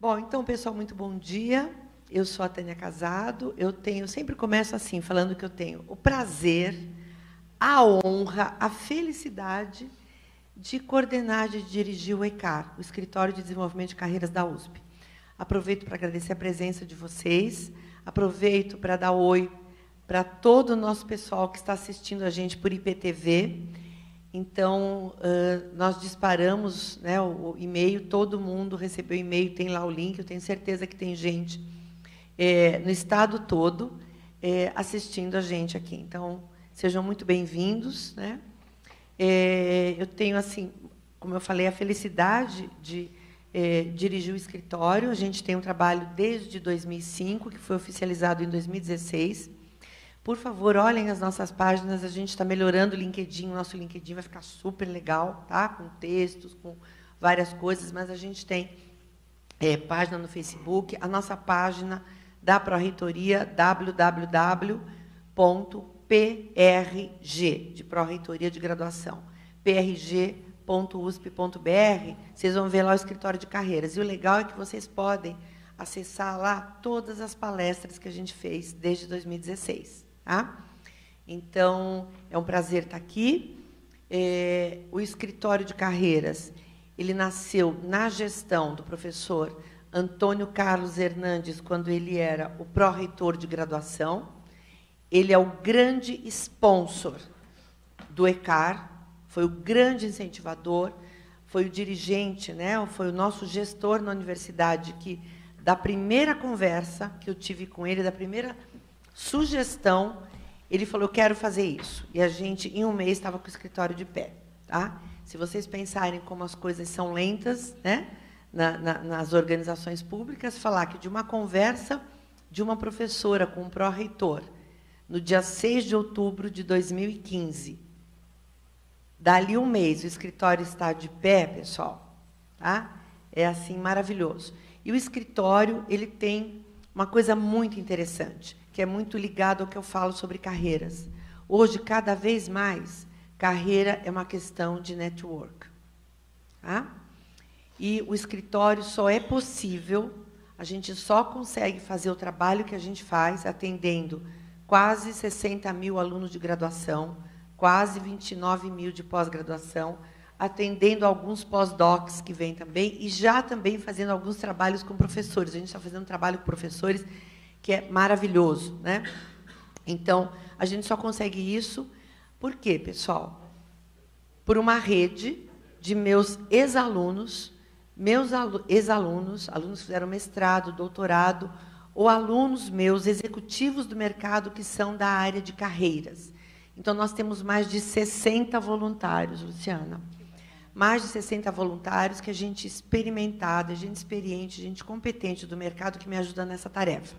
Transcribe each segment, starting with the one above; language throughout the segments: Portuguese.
Bom, então, pessoal, muito bom dia. Eu sou a Tânia Casado. Sempre começo assim, falando que eu tenho o prazer, a honra, a felicidade de coordenar, de dirigir o ECAR, o Escritório de Desenvolvimento de Carreiras da USP. Aproveito para agradecer a presença de vocês, aproveito para dar oi para todo o nosso pessoal que está assistindo a gente por IPTV. Então, nós disparamos, né, o e-mail, todo mundo recebeu e-mail, tem lá o link, eu tenho certeza que tem gente no estado todo assistindo a gente aqui. Então, sejam muito bem-vindos, né? Eu tenho, assim, como eu falei, a felicidade de dirigir o escritório. A gente tem um trabalho desde 2005, que foi oficializado em 2016. Por favor, olhem as nossas páginas, a gente está melhorando o LinkedIn, o nosso LinkedIn vai ficar super legal, tá? Com textos, com várias coisas, mas a gente tem página no Facebook, a nossa página da Pró-Reitoria, www.prg, de Pró-Reitoria de Graduação, prg.usp.br, vocês vão ver lá o escritório de carreiras. E o legal é que vocês podem acessar lá todas as palestras que a gente fez desde 2016. Tá? Então, é um prazer estar aqui. O escritório de carreiras, ele nasceu na gestão do professor Antônio Carlos Hernandes, quando ele era o pró-reitor de graduação. Ele é o grande sponsor do ECAR, foi o grande incentivador, foi o dirigente, né, foi o nosso gestor na universidade, que, da primeira conversa que eu tive com ele, da primeira sugestão, ele falou, eu quero fazer isso. E a gente, em um mês, estava com o escritório de pé. Tá? Se vocês pensarem como as coisas são lentas, né, nas organizações públicas, falar que de uma conversa de uma professora com um pró-reitor, no dia 6 de outubro de 2015, dali um mês, o escritório está de pé, pessoal. Tá? É assim, maravilhoso. E o escritório, ele tem uma coisa muito interessante, que é muito ligado ao que eu falo sobre carreiras. Hoje, cada vez mais, carreira é uma questão de network. Tá? E o escritório só é possível, a gente só consegue fazer o trabalho que a gente faz, atendendo quase 60 mil alunos de graduação, quase 29 mil de pós-graduação, atendendo alguns pós-docs que vêm também, e já também fazendo alguns trabalhos com professores. A gente está fazendo um trabalho com professores que é maravilhoso, né? Então, a gente só consegue isso, por quê, pessoal? Por uma rede de meus ex-alunos, alunos que fizeram mestrado, doutorado, ou alunos meus, executivos do mercado, que são da área de carreiras. Então, nós temos mais de 60 voluntários, Luciana. Mais de 60 voluntários que a gente experimentada, gente experiente, gente competente do mercado que me ajuda nessa tarefa.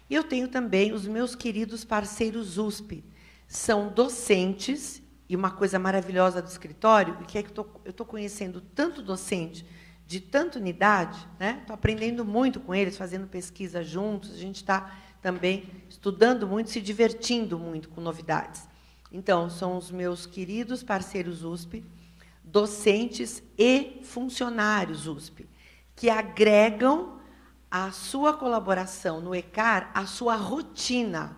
E eu tenho também os meus queridos parceiros USP. São docentes, e uma coisa maravilhosa do escritório, que é que eu estou conhecendo tanto docente de tanta unidade, né? Estou aprendendo muito com eles, fazendo pesquisa juntos, a gente está também estudando muito, se divertindo muito com novidades. Então, são os meus queridos parceiros USP, docentes e funcionários USP, que agregam a sua colaboração no ECAR, a sua rotina.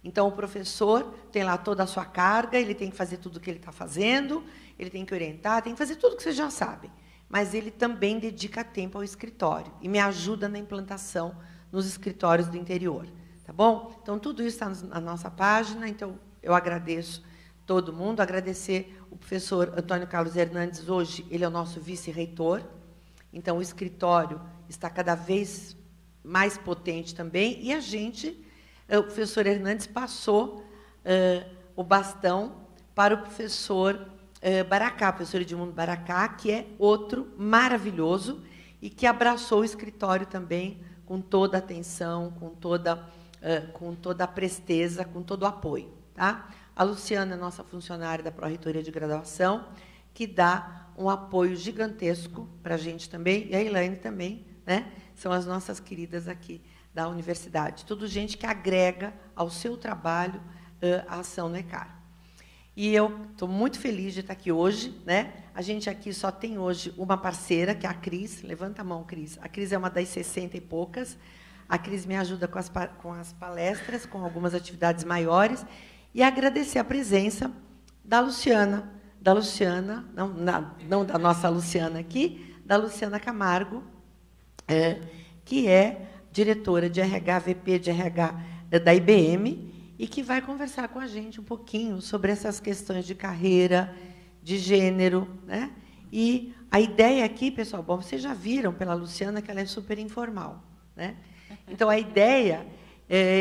Então, o professor tem lá toda a sua carga, ele tem que fazer tudo o que ele está fazendo, ele tem que orientar, tem que fazer tudo o que vocês já sabem. Mas ele também dedica tempo ao escritório e me ajuda na implantação nos escritórios do interior. Tá bom? Então, tudo isso está na nossa página, então eu agradeço todo mundo, agradecer o professor Antônio Carlos Hernandes, hoje ele é o nosso vice-reitor, então o escritório está cada vez mais potente também, e a gente, o professor Hernandes passou o bastão para o professor Baracá, professor Edmundo Baracá, que é outro maravilhoso e que abraçou o escritório também com toda a atenção, com toda a presteza, com todo o apoio. Tá? A Luciana é nossa funcionária da Pró-Reitoria de Graduação, que dá um apoio gigantesco para a gente também, e a Elaine também, né? São as nossas queridas aqui da universidade. Tudo gente que agrega ao seu trabalho a ação no ECAR. E eu estou muito feliz de estar aqui hoje, né? A gente aqui só tem hoje uma parceira, que é a Cris. Levanta a mão, Cris. A Cris é uma das 60 e poucas. A Cris me ajuda com as palestras, com algumas atividades maiores. E agradecer a presença da Luciana. Da Luciana, não da nossa Luciana aqui, da Luciana Camargo, que é diretora de RH, VP de RH da IBM, e que vai conversar com a gente um pouquinho sobre essas questões de carreira, de gênero, né? E a ideia aqui, pessoal, bom, vocês já viram pela Luciana que ela é super informal, né? Então, a ideia,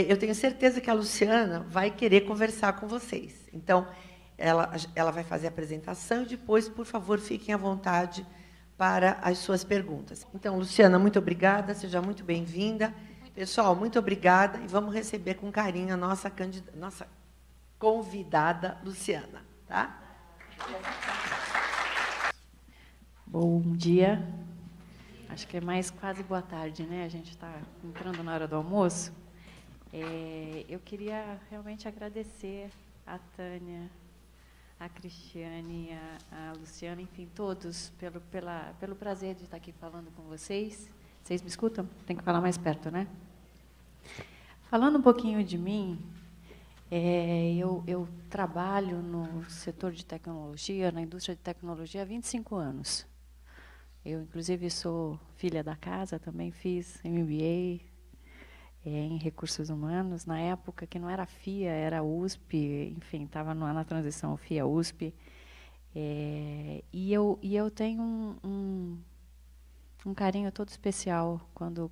eu tenho certeza que a Luciana vai querer conversar com vocês. Então, ela vai fazer a apresentação e depois, por favor, fiquem à vontade para as suas perguntas. Então, Luciana, muito obrigada, seja muito bem-vinda. Pessoal, muito obrigada e vamos receber com carinho a nossa convidada, Luciana. Tá? Bom dia. Acho que é mais quase boa tarde, né? A gente está entrando na hora do almoço. Eu queria realmente agradecer a Tânia, a Cristiane, a Luciana, enfim, todos, pelo prazer de estar aqui falando com vocês. Vocês me escutam? Tem que falar mais perto, né? Falando um pouquinho de mim, eu trabalho no setor de tecnologia, na indústria de tecnologia, há 25 anos. Eu, inclusive, sou filha da casa, também fiz MBA em recursos humanos, na época que não era FIA, era USP, enfim, estava na transição FIA-USP. E eu tenho um carinho todo especial quando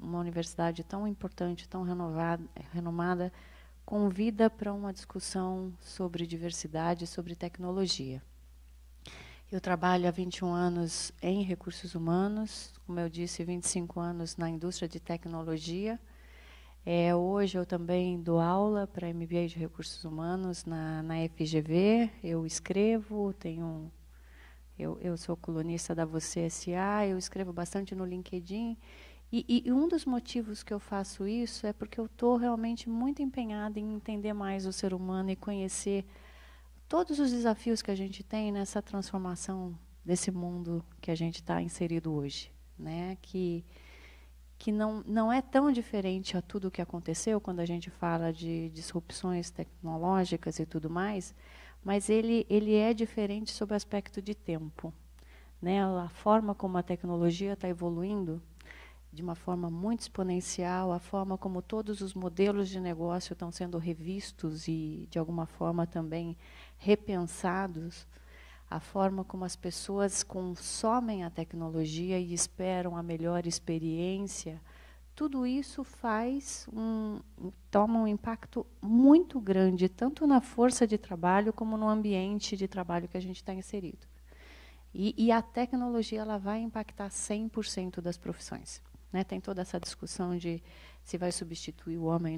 uma universidade tão importante, tão renomada, convida para uma discussão sobre diversidade, sobre tecnologia. Eu trabalho há 21 anos em recursos humanos, como eu disse, 25 anos na indústria de tecnologia. Hoje eu também dou aula para MBA de recursos humanos na FGV, eu escrevo, eu sou colunista da Você S.A., eu escrevo bastante no LinkedIn, e um dos motivos que eu faço isso é porque eu estou realmente muito empenhada em entender mais o ser humano e conhecer todos os desafios que a gente tem nessa transformação desse mundo que a gente está inserido hoje, né? Que não é tão diferente a tudo o que aconteceu quando a gente fala de disrupções tecnológicas e tudo mais, mas ele é diferente sob o aspecto de tempo, né? A forma como a tecnologia está evoluindo de uma forma muito exponencial, a forma como todos os modelos de negócio estão sendo revistos e, de alguma forma, também repensados, a forma como as pessoas consomem a tecnologia e esperam a melhor experiência, tudo isso toma um impacto muito grande, tanto na força de trabalho como no ambiente de trabalho que a gente está inserido. E a tecnologia ela vai impactar 100% das profissões. Né? Tem toda essa discussão de se vai substituir o homem.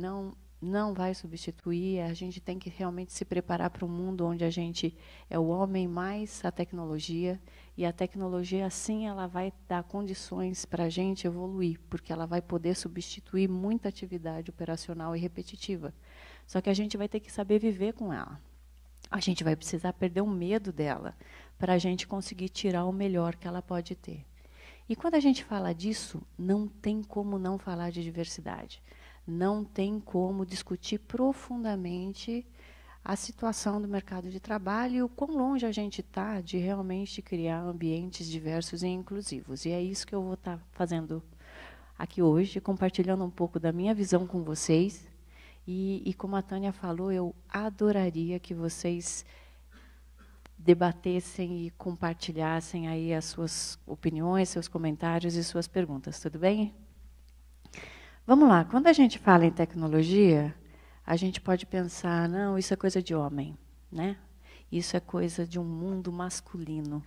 Não vai substituir. A gente tem que realmente se preparar para um mundo onde a gente é o homem mais a tecnologia. E a tecnologia, sim, ela vai dar condições para a gente evoluir, porque ela vai poder substituir muita atividade operacional e repetitiva. Só que a gente vai ter que saber viver com ela. A gente vai precisar perder o medo dela para a gente conseguir tirar o melhor que ela pode ter. E quando a gente fala disso, não tem como não falar de diversidade. Não tem como discutir profundamente a situação do mercado de trabalho e o quão longe a gente está de realmente criar ambientes diversos e inclusivos. E é isso que eu vou estar fazendo aqui hoje, compartilhando um pouco da minha visão com vocês. E como a Tânia falou, eu adoraria que vocês debatessem e compartilhassem aí as suas opiniões, seus comentários e suas perguntas. Tudo bem? Vamos lá. Quando a gente fala em tecnologia, a gente pode pensar, não, isso é coisa de homem, né? Isso é coisa de um mundo masculino.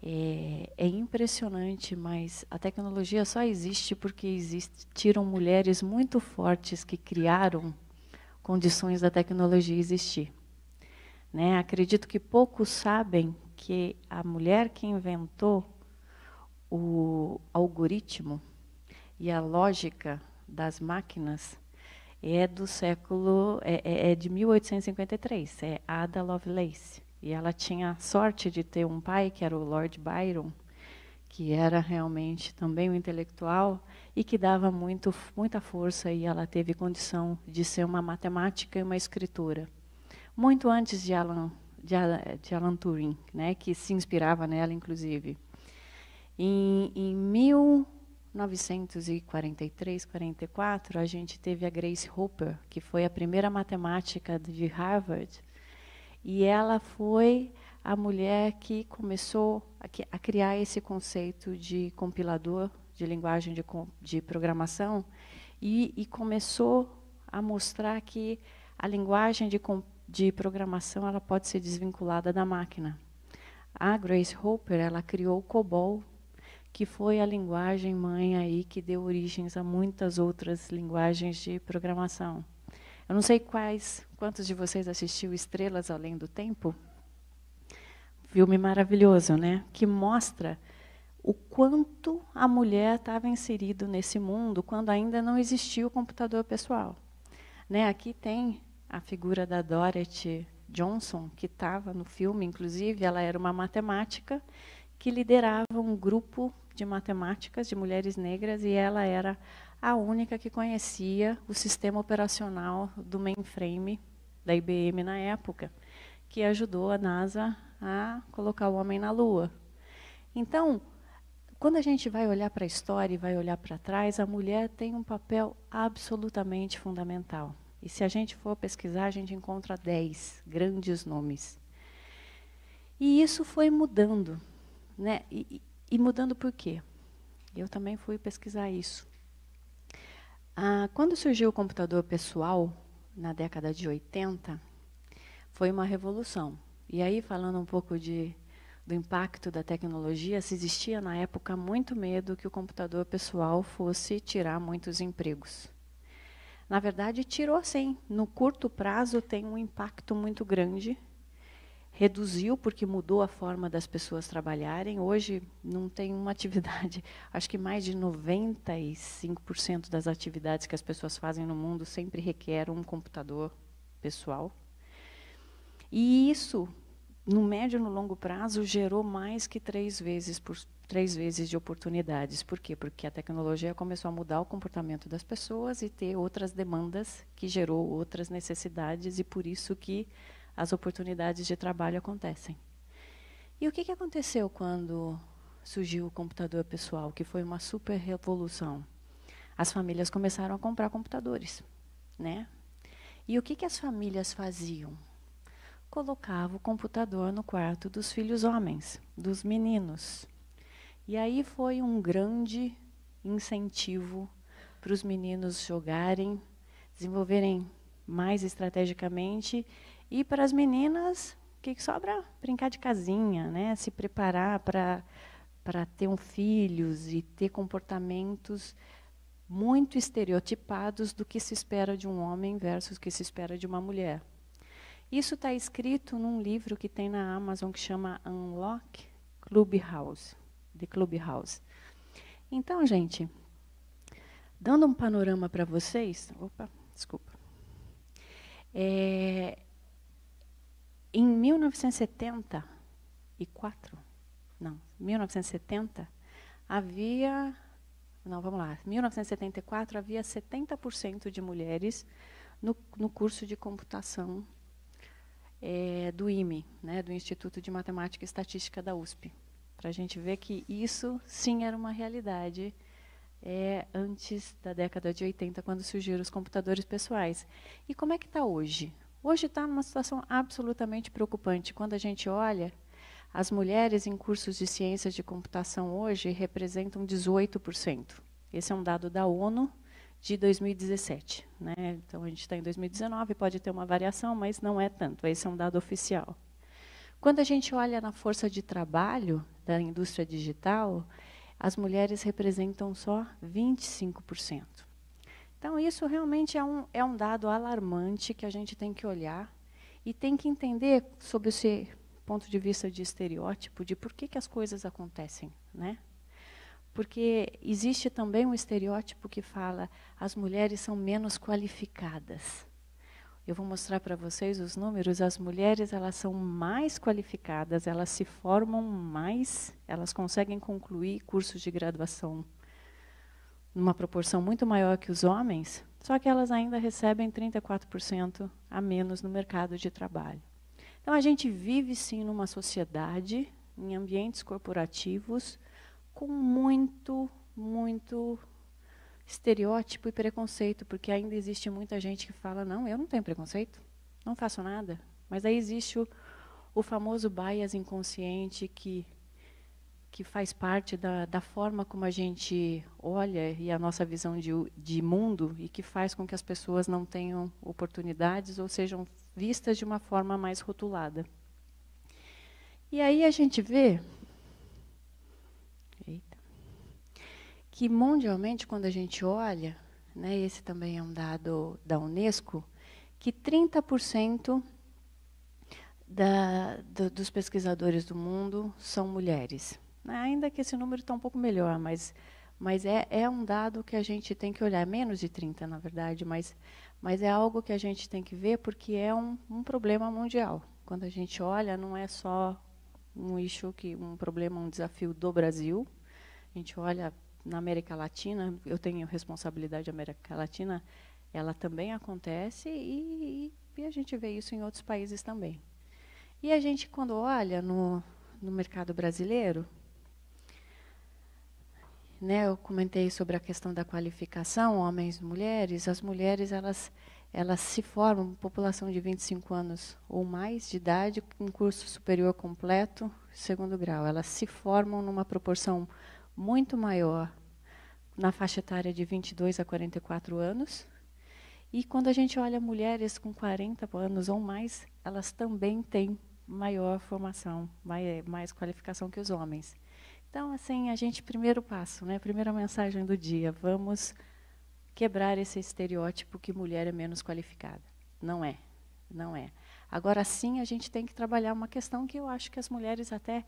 É impressionante, mas a tecnologia só existe porque existiram mulheres muito fortes que criaram condições da tecnologia existir. Né? Acredito que poucos sabem que a mulher que inventou o algoritmo e a lógica das máquinas, é do século, é de 1853, é Ada Lovelace. E ela tinha a sorte de ter um pai, que era o Lord Byron, que era realmente também um intelectual e que dava muita força, e ela teve condição de ser uma matemática e uma escritora. Muito antes de Alan Turing, né, que se inspirava nela, inclusive. Em 1943, 44, a gente teve a Grace Hopper, que foi a primeira matemática de Harvard, e ela foi a mulher que começou a criar esse conceito de compilador, de linguagem de programação, e começou a mostrar que a linguagem de programação ela pode ser desvinculada da máquina. A Grace Hopper, ela criou o COBOL, que foi a linguagem mãe aí que deu origens a muitas outras linguagens de programação. Eu não sei quantos de vocês assistiu Estrelas Além do Tempo? Filme maravilhoso, né? Que mostra o quanto a mulher estava inserida nesse mundo quando ainda não existia o computador pessoal. Né? Aqui tem a figura da Dorothy Johnson, que estava no filme, inclusive, ela era uma matemática que liderava um grupo de matemáticas de mulheres negras, e ela era a única que conhecia o sistema operacional do mainframe da IBM na época, que ajudou a NASA a colocar o homem na Lua. Então, quando a gente vai olhar para a história e vai olhar para trás, a mulher tem um papel absolutamente fundamental. E se a gente for pesquisar, a gente encontra 10 grandes nomes. E isso foi mudando. Né? E mudando por quê? Eu também fui pesquisar isso. Quando surgiu o computador pessoal, na década de 80, foi uma revolução. E aí, falando um pouco do impacto da tecnologia, se existia na época muito medo que o computador pessoal fosse tirar muitos empregos. Na verdade, tirou sim. No curto prazo, tem um impacto muito grande. Reduziu, porque mudou a forma das pessoas trabalharem. Hoje, não tem uma atividade... Acho que mais de 95% das atividades que as pessoas fazem no mundo sempre requer um computador pessoal. E isso, no médio e no longo prazo, gerou mais que 3 vezes de oportunidades. Por quê? Porque a tecnologia começou a mudar o comportamento das pessoas e ter outras demandas, que gerou outras necessidades, e por isso que as oportunidades de trabalho acontecem. E o que aconteceu quando surgiu o computador pessoal, que foi uma super revolução? As famílias começaram a comprar computadores, né? E o que as famílias faziam? Colocavam o computador no quarto dos filhos homens, dos meninos. E aí foi um grande incentivo para os meninos jogarem, desenvolverem mais estrategicamente. E para as meninas, o que sobra? Brincar de casinha, né? Se preparar para ter filhos e ter comportamentos muito estereotipados do que se espera de um homem versus o que se espera de uma mulher. Isso está escrito num livro que tem na Amazon que chama Unlock Clubhouse, The Clubhouse. Então, gente, dando um panorama para vocês... Opa, desculpa. Em 1970, havia... Não, vamos lá. Em 1974, havia 70% de mulheres no curso de computação do IME, né, do Instituto de Matemática e Estatística da USP. Para a gente ver que isso, sim, era uma realidade antes da década de 80, quando surgiram os computadores pessoais. E como é que está hoje? Hoje está numa situação absolutamente preocupante. Quando a gente olha, as mulheres em cursos de ciências de computação hoje representam 18%. Esse é um dado da ONU de 2017. Né? Então, a gente está em 2019, pode ter uma variação, mas não é tanto. Esse é um dado oficial. Quando a gente olha na força de trabalho da indústria digital, as mulheres representam só 25%. Então, isso realmente é um dado alarmante que a gente tem que olhar e tem que entender, sob esse ponto de vista de estereótipo, de por que as coisas acontecem. Né? porque existe também um estereótipo que fala as mulheres são menos qualificadas. Eu vou mostrar para vocês os números. As mulheres, elas são mais qualificadas, elas se formam mais, elas conseguem concluir cursos de graduação numa proporção muito maior que os homens, só que elas ainda recebem 34% a menos no mercado de trabalho. Então, a gente vive, sim, numa sociedade, em ambientes corporativos, com muito estereótipo e preconceito, porque ainda existe muita gente que fala, não, eu não tenho preconceito, não faço nada. Mas aí existe o famoso bias inconsciente que faz parte da forma como a gente olha e a nossa visão de mundo e que faz com que as pessoas não tenham oportunidades ou sejam vistas de uma forma mais rotulada. E aí a gente vê que mundialmente, quando a gente olha, né, esse também é um dado da Unesco, que 30% dos pesquisadores do mundo são mulheres. Ainda que esse número está um pouco melhor, mas é um dado que a gente tem que olhar, menos de 30, na verdade, mas é algo que a gente tem que ver porque é um problema mundial. Quando a gente olha, não é só um problema, um desafio do Brasil. A gente olha na América Latina, eu tenho responsabilidade da América Latina, ela também acontece e a gente vê isso em outros países também. E a gente, quando olha no mercado brasileiro, né, eu comentei sobre a questão da qualificação, homens e mulheres. As mulheres, elas se formam, população de 25 anos ou mais de idade, com curso superior completo, segundo grau. Elas se formam numa proporção muito maior na faixa etária de 22 a 44 anos. E quando a gente olha mulheres com 40 anos ou mais, elas também têm maior formação, mais qualificação que os homens. Então, assim, a gente, primeiro passo, né, primeira mensagem do dia, vamos quebrar esse estereótipo que mulher é menos qualificada. Não é, não é. Agora, sim, a gente tem que trabalhar uma questão que eu acho que as mulheres até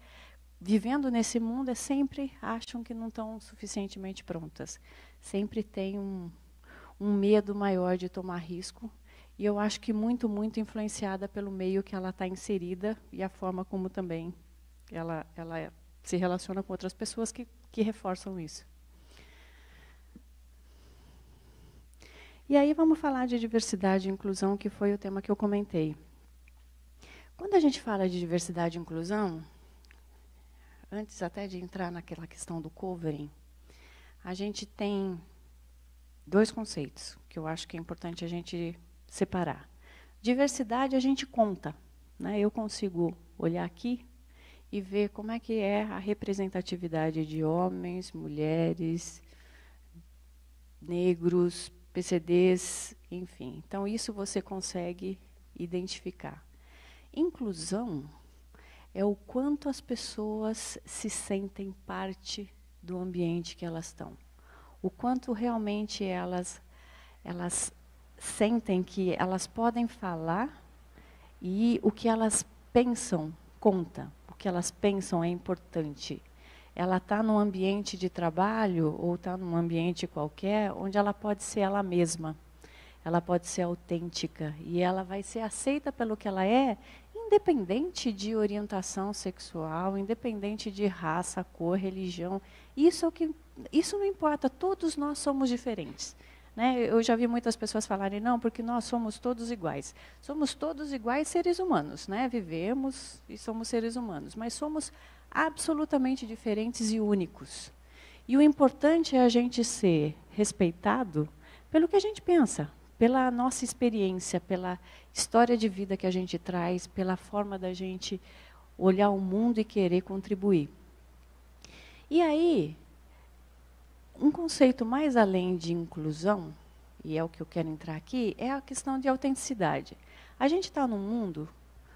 vivendo nesse mundo sempre acham que não estão suficientemente prontas. Sempre tem um medo maior de tomar risco. E eu acho que muito influenciada pelo meio que ela está inserida e a forma como também ela se relaciona com outras pessoas que reforçam isso. E aí vamos falar de diversidade e inclusão, que foi o tema que eu comentei. Quando a gente fala de diversidade e inclusão, antes até de entrar naquela questão do covering, a gente tem dois conceitos que eu acho que é importante a gente separar. Diversidade a gente conta, né? Eu consigo olhar aqui e ver como é que é a representatividade de homens, mulheres, negros, PCDs, enfim. Então, isso você consegue identificar. Inclusão é o quanto as pessoas se sentem parte do ambiente que elas estão. O quanto realmente elas sentem que elas podem falar e o que elas pensam conta. O que elas pensam é importante. Ela está num ambiente de trabalho ou está num ambiente qualquer onde ela pode ser ela mesma. Ela pode ser autêntica e ela vai ser aceita pelo que ela é, independente de orientação sexual, independente de raça, cor, religião. Isso não importa, todos nós somos diferentes. Né? Eu já vi muitas pessoas falarem, não, porque nós somos todos iguais. Somos todos iguais seres humanos, né? Vivemos e somos seres humanos, mas somos absolutamente diferentes e únicos. E o importante é a gente ser respeitado pelo que a gente pensa, pela nossa experiência, pela história de vida que a gente traz, pela forma da gente olhar o mundo e querer contribuir. E aí, um conceito mais além de inclusão, e é o que eu quero entrar aqui, é a questão de autenticidade. A gente está num mundo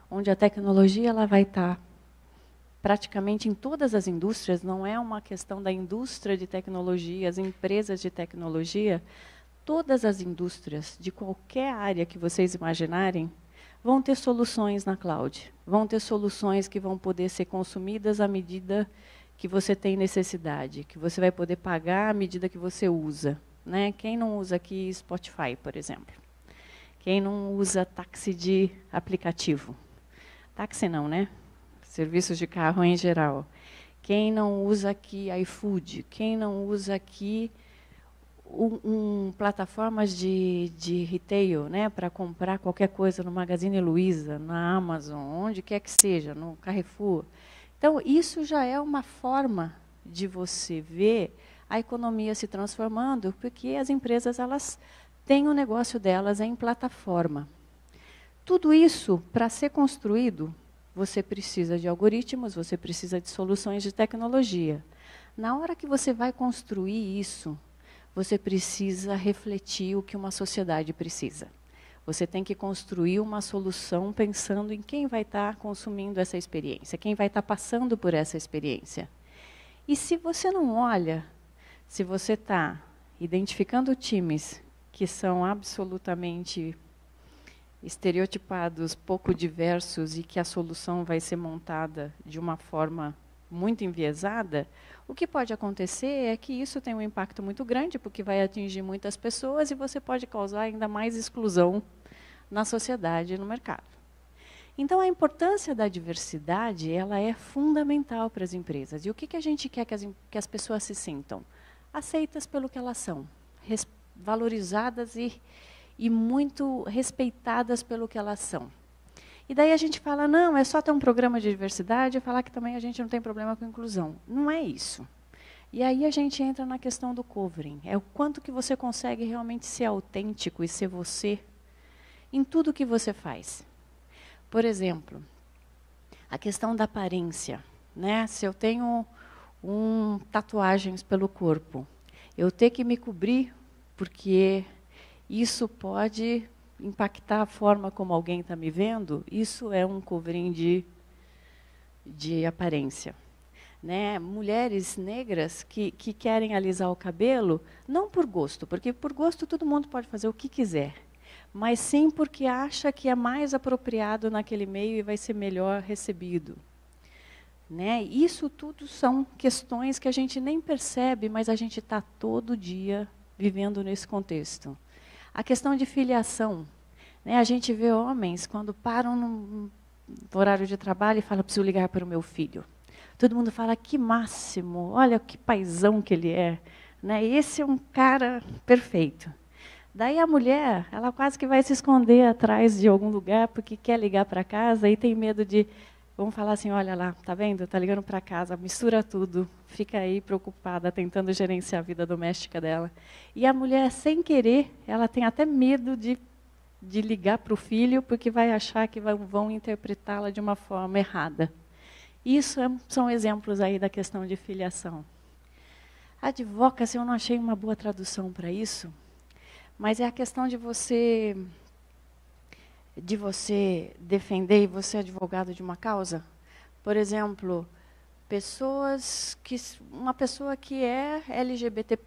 onde a tecnologia ela vai estar praticamente em todas as indústrias, não é uma questão da indústria de tecnologia, as empresas de tecnologia, todas as indústrias de qualquer área que vocês imaginarem vão ter soluções na cloud, vão ter soluções que vão poder ser consumidas à medida que você tem necessidade, que você vai poder pagar à medida que você usa. Né? Quem não usa aqui Spotify, por exemplo? Quem não usa táxi de aplicativo? Táxi não, né? Serviços de carro em geral. Quem não usa aqui iFood? Quem não usa aqui plataformas de retail, né, para comprar qualquer coisa no Magazine Luiza, na Amazon, onde quer que seja, no Carrefour? Então, isso já é uma forma de você ver a economia se transformando, porque as empresas elas têm o negócio delas em plataforma. Tudo isso, para ser construído, você precisa de algoritmos, você precisa de soluções de tecnologia. Na hora que você vai construir isso, você precisa refletir o que uma sociedade precisa. Você tem que construir uma solução pensando em quem vai estar consumindo essa experiência, quem vai estar passando por essa experiência. E se você não olha, se você está identificando times que são absolutamente estereotipados, pouco diversos e que a solução vai ser montada de uma forma muito enviesada, o que pode acontecer é que isso tem um impacto muito grande, porque vai atingir muitas pessoas e você pode causar ainda mais exclusão na sociedade e no mercado. Então, a importância da diversidade ela é fundamental para as empresas. E o que a gente quer que as pessoas se sintam? Aceitas pelo que elas são, valorizadas e muito respeitadas pelo que elas são. E daí a gente fala, não, é só ter um programa de diversidade e falar que também a gente não tem problema com inclusão. Não é isso. E aí a gente entra na questão do covering. É o quanto que você consegue realmente ser autêntico e ser você em tudo que você faz. Por exemplo, a questão da aparência. Né? Se eu tenho tatuagens pelo corpo, eu ter que me cobrir porque isso pode impactar a forma como alguém está me vendo, isso é um covering de aparência. Né? Mulheres negras que querem alisar o cabelo, não por gosto, porque por gosto todo mundo pode fazer o que quiser, mas sim porque acha que é mais apropriado naquele meio e vai ser melhor recebido. Né? Isso tudo são questões que a gente nem percebe, mas a gente está todo dia vivendo nesse contexto. A questão de filiação. Né? A gente vê homens, quando param no horário de trabalho e falam, preciso ligar para o meu filho. Todo mundo fala, que máximo, olha que paizão que ele é. Né? Esse é um cara perfeito. Daí a mulher, ela quase que vai se esconder atrás de algum lugar, porque quer ligar para casa e tem medo de... Vamos falar assim, olha lá, tá vendo? Está ligando para casa, mistura tudo, fica aí preocupada, tentando gerenciar a vida doméstica dela. E a mulher, sem querer, ela tem até medo de ligar para o filho, porque vai achar que vão interpretá-la de uma forma errada. Isso são exemplos aí da questão de filiação. Advocacy, eu não achei uma boa tradução para isso, mas é a questão de você defender e você advogado de uma causa. Por exemplo, uma pessoa que é LGBT+,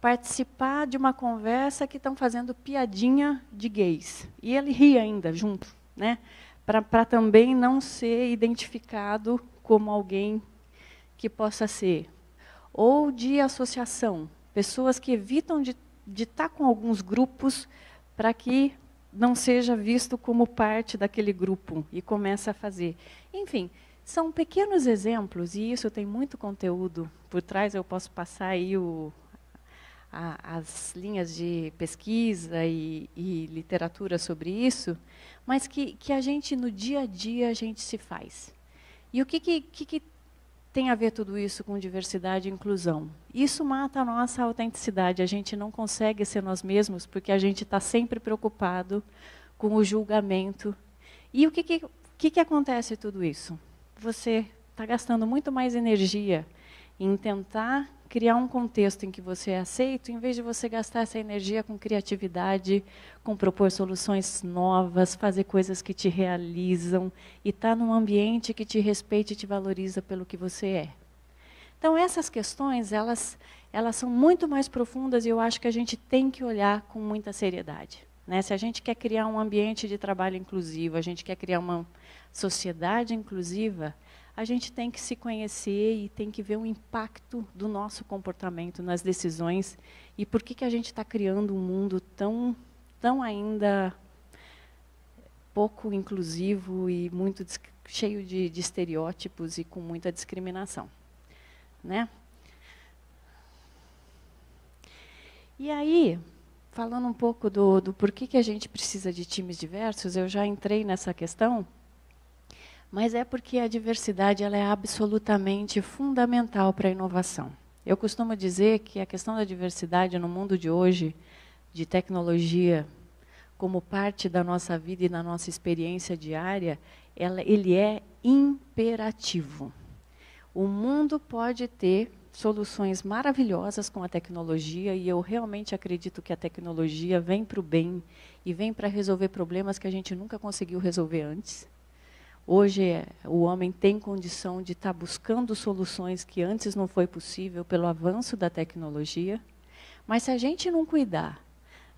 participar de uma conversa que estão fazendo piadinha de gays. E ele ri ainda junto, né? Para também não ser identificado como alguém que possa ser. Ou de associação. Pessoas que evitam de estar com alguns grupos para que não seja visto como parte daquele grupo e começa a fazer. Enfim, são pequenos exemplos, e isso tem muito conteúdo por trás, eu posso passar aí as linhas de pesquisa e literatura sobre isso, mas que a gente, no dia a dia, a gente se faz. E o que tem a ver tudo isso com diversidade e inclusão? Isso mata a nossa autenticidade, a gente não consegue ser nós mesmos, porque a gente está sempre preocupado com o julgamento. E o que acontece tudo isso? Você está gastando muito mais energia em tentar criar um contexto em que você é aceito, em vez de você gastar essa energia com criatividade, com propor soluções novas, fazer coisas que te realizam e estar num ambiente que te respeite e te valoriza pelo que você é. Então, essas questões, elas são muito mais profundas e eu acho que a gente tem que olhar com muita seriedade. Né? Se a gente quer criar um ambiente de trabalho inclusivo, a gente quer criar uma sociedade inclusiva, a gente tem que se conhecer e tem que ver o impacto do nosso comportamento nas decisões e por que a gente está criando um mundo tão ainda pouco inclusivo e muito cheio de estereótipos e com muita discriminação, né? E aí, falando um pouco do porquê que a gente precisa de times diversos, eu já entrei nessa questão, mas é porque a diversidade ela é absolutamente fundamental para a inovação. Eu costumo dizer que a questão da diversidade no mundo de hoje, de tecnologia, como parte da nossa vida e da nossa experiência diária, ele é imperativo. O mundo pode ter soluções maravilhosas com a tecnologia, e eu realmente acredito que a tecnologia vem para o bem e vem para resolver problemas que a gente nunca conseguiu resolver antes. Hoje, o homem tem condição de estar buscando soluções que antes não foi possível pelo avanço da tecnologia, mas se a gente não cuidar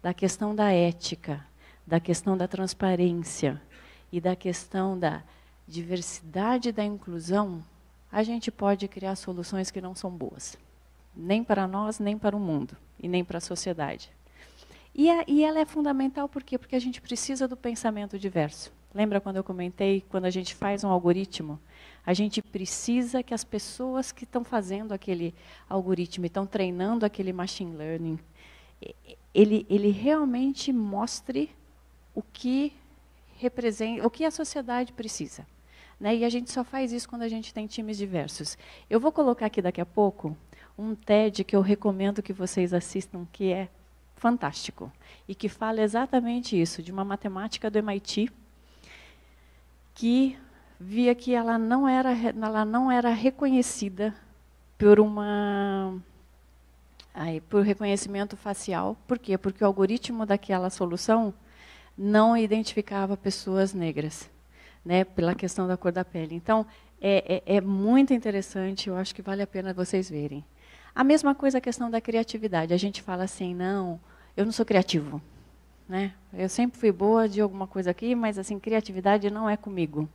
da questão da ética, da questão da transparência e da questão da diversidade e da inclusão, a gente pode criar soluções que não são boas, nem para nós, nem para o mundo, e nem para a sociedade. E ela é fundamental por quê? Porque a gente precisa do pensamento diverso. Lembra quando eu comentei, quando a gente faz um algoritmo, a gente precisa que as pessoas que estão fazendo aquele algoritmo, estão treinando aquele machine learning, ele realmente mostre o que representa, o que a sociedade precisa. Né? E a gente só faz isso quando a gente tem times diversos. Eu vou colocar aqui daqui a pouco um TED que eu recomendo que vocês assistam, que é fantástico, e que fala exatamente isso, de uma matemática do MIT, que via que ela não era reconhecida por reconhecimento facial. Por quê? Porque o algoritmo daquela solução não identificava pessoas negras, né, pela questão da cor da pele. Então, é muito interessante, eu acho que vale a pena vocês verem. A mesma coisa a questão da criatividade. A gente fala assim, não, eu não sou criativo. Né? Eu sempre fui boa de alguma coisa aqui, mas assim, criatividade não é comigo.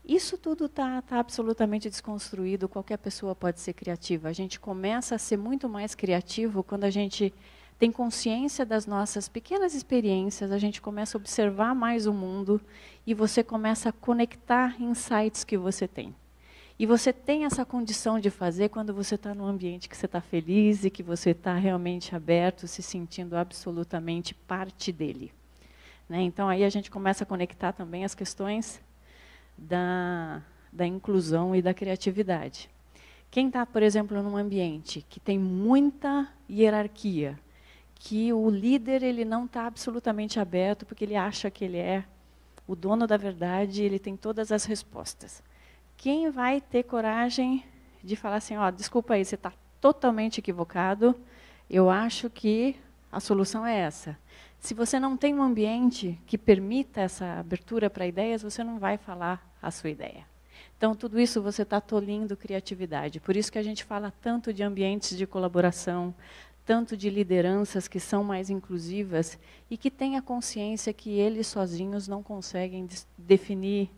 Isso tudo está absolutamente desconstruído, qualquer pessoa pode ser criativa. A gente começa a ser muito mais criativo quando a gente tem consciência das nossas pequenas experiências, a gente começa a observar mais o mundo e você começa a conectar insights que você tem. E você tem essa condição de fazer quando você está num ambiente que você está feliz e que você está realmente aberto, se sentindo absolutamente parte dele. Né? Então, aí a gente começa a conectar também as questões da inclusão e da criatividade. Quem está, por exemplo, num ambiente que tem muita hierarquia, que o líder ele não está absolutamente aberto porque ele acha que ele é o dono da verdade, ele tem todas as respostas. Quem vai ter coragem de falar assim, ó, desculpa aí, você está totalmente equivocado, eu acho que a solução é essa. Se você não tem um ambiente que permita essa abertura para ideias, você não vai falar a sua ideia. Então, tudo isso você está tolhindo criatividade. Por isso que a gente fala tanto de ambientes de colaboração, tanto de lideranças que são mais inclusivas e que têm a consciência que eles sozinhos não conseguem definir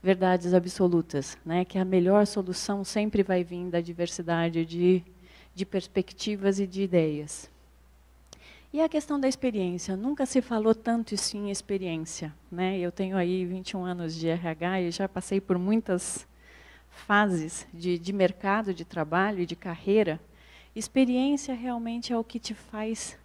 verdades absolutas, né? Que a melhor solução sempre vai vir da diversidade de perspectivas e de ideias. E a questão da experiência, nunca se falou tanto isso em experiência. Né? Eu tenho aí 21 anos de RH e já passei por muitas fases de mercado, de trabalho e de carreira. Experiência realmente é o que te faz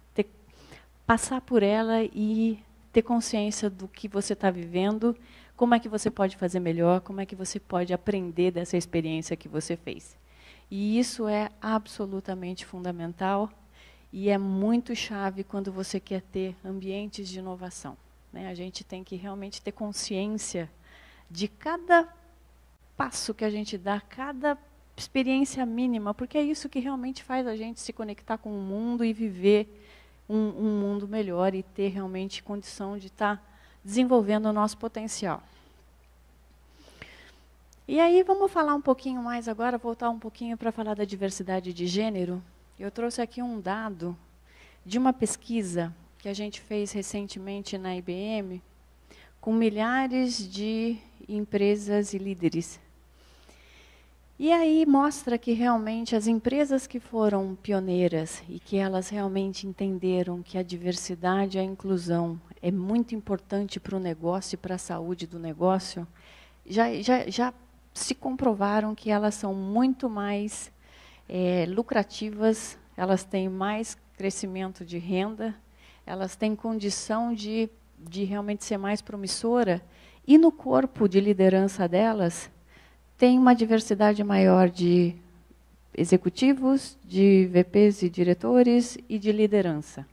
passar por ela e ter consciência do que você está vivendo, como é que você pode fazer melhor, como é que você pode aprender dessa experiência que você fez. E isso é absolutamente fundamental e é muito chave quando você quer ter ambientes de inovação. Né? A gente tem que realmente ter consciência de cada passo que a gente dá, cada experiência mínima, porque é isso que realmente faz a gente se conectar com o mundo e viver um mundo melhor e ter realmente condição de estar desenvolvendo o nosso potencial. E aí vamos falar um pouquinho mais agora, voltar um pouquinho para falar da diversidade de gênero. Eu trouxe aqui um dado de uma pesquisa que a gente fez recentemente na IBM, com milhares de empresas e líderes. E aí mostra que realmente as empresas que foram pioneiras e que elas realmente entenderam que a diversidade e a inclusão é muito importante para o negócio e para a saúde do negócio, já se comprovaram que elas são muito mais lucrativas, elas têm mais crescimento de renda, elas têm condição de realmente ser mais promissora, e no corpo de liderança delas tem uma diversidade maior de executivos, de VPs e diretores e de liderança.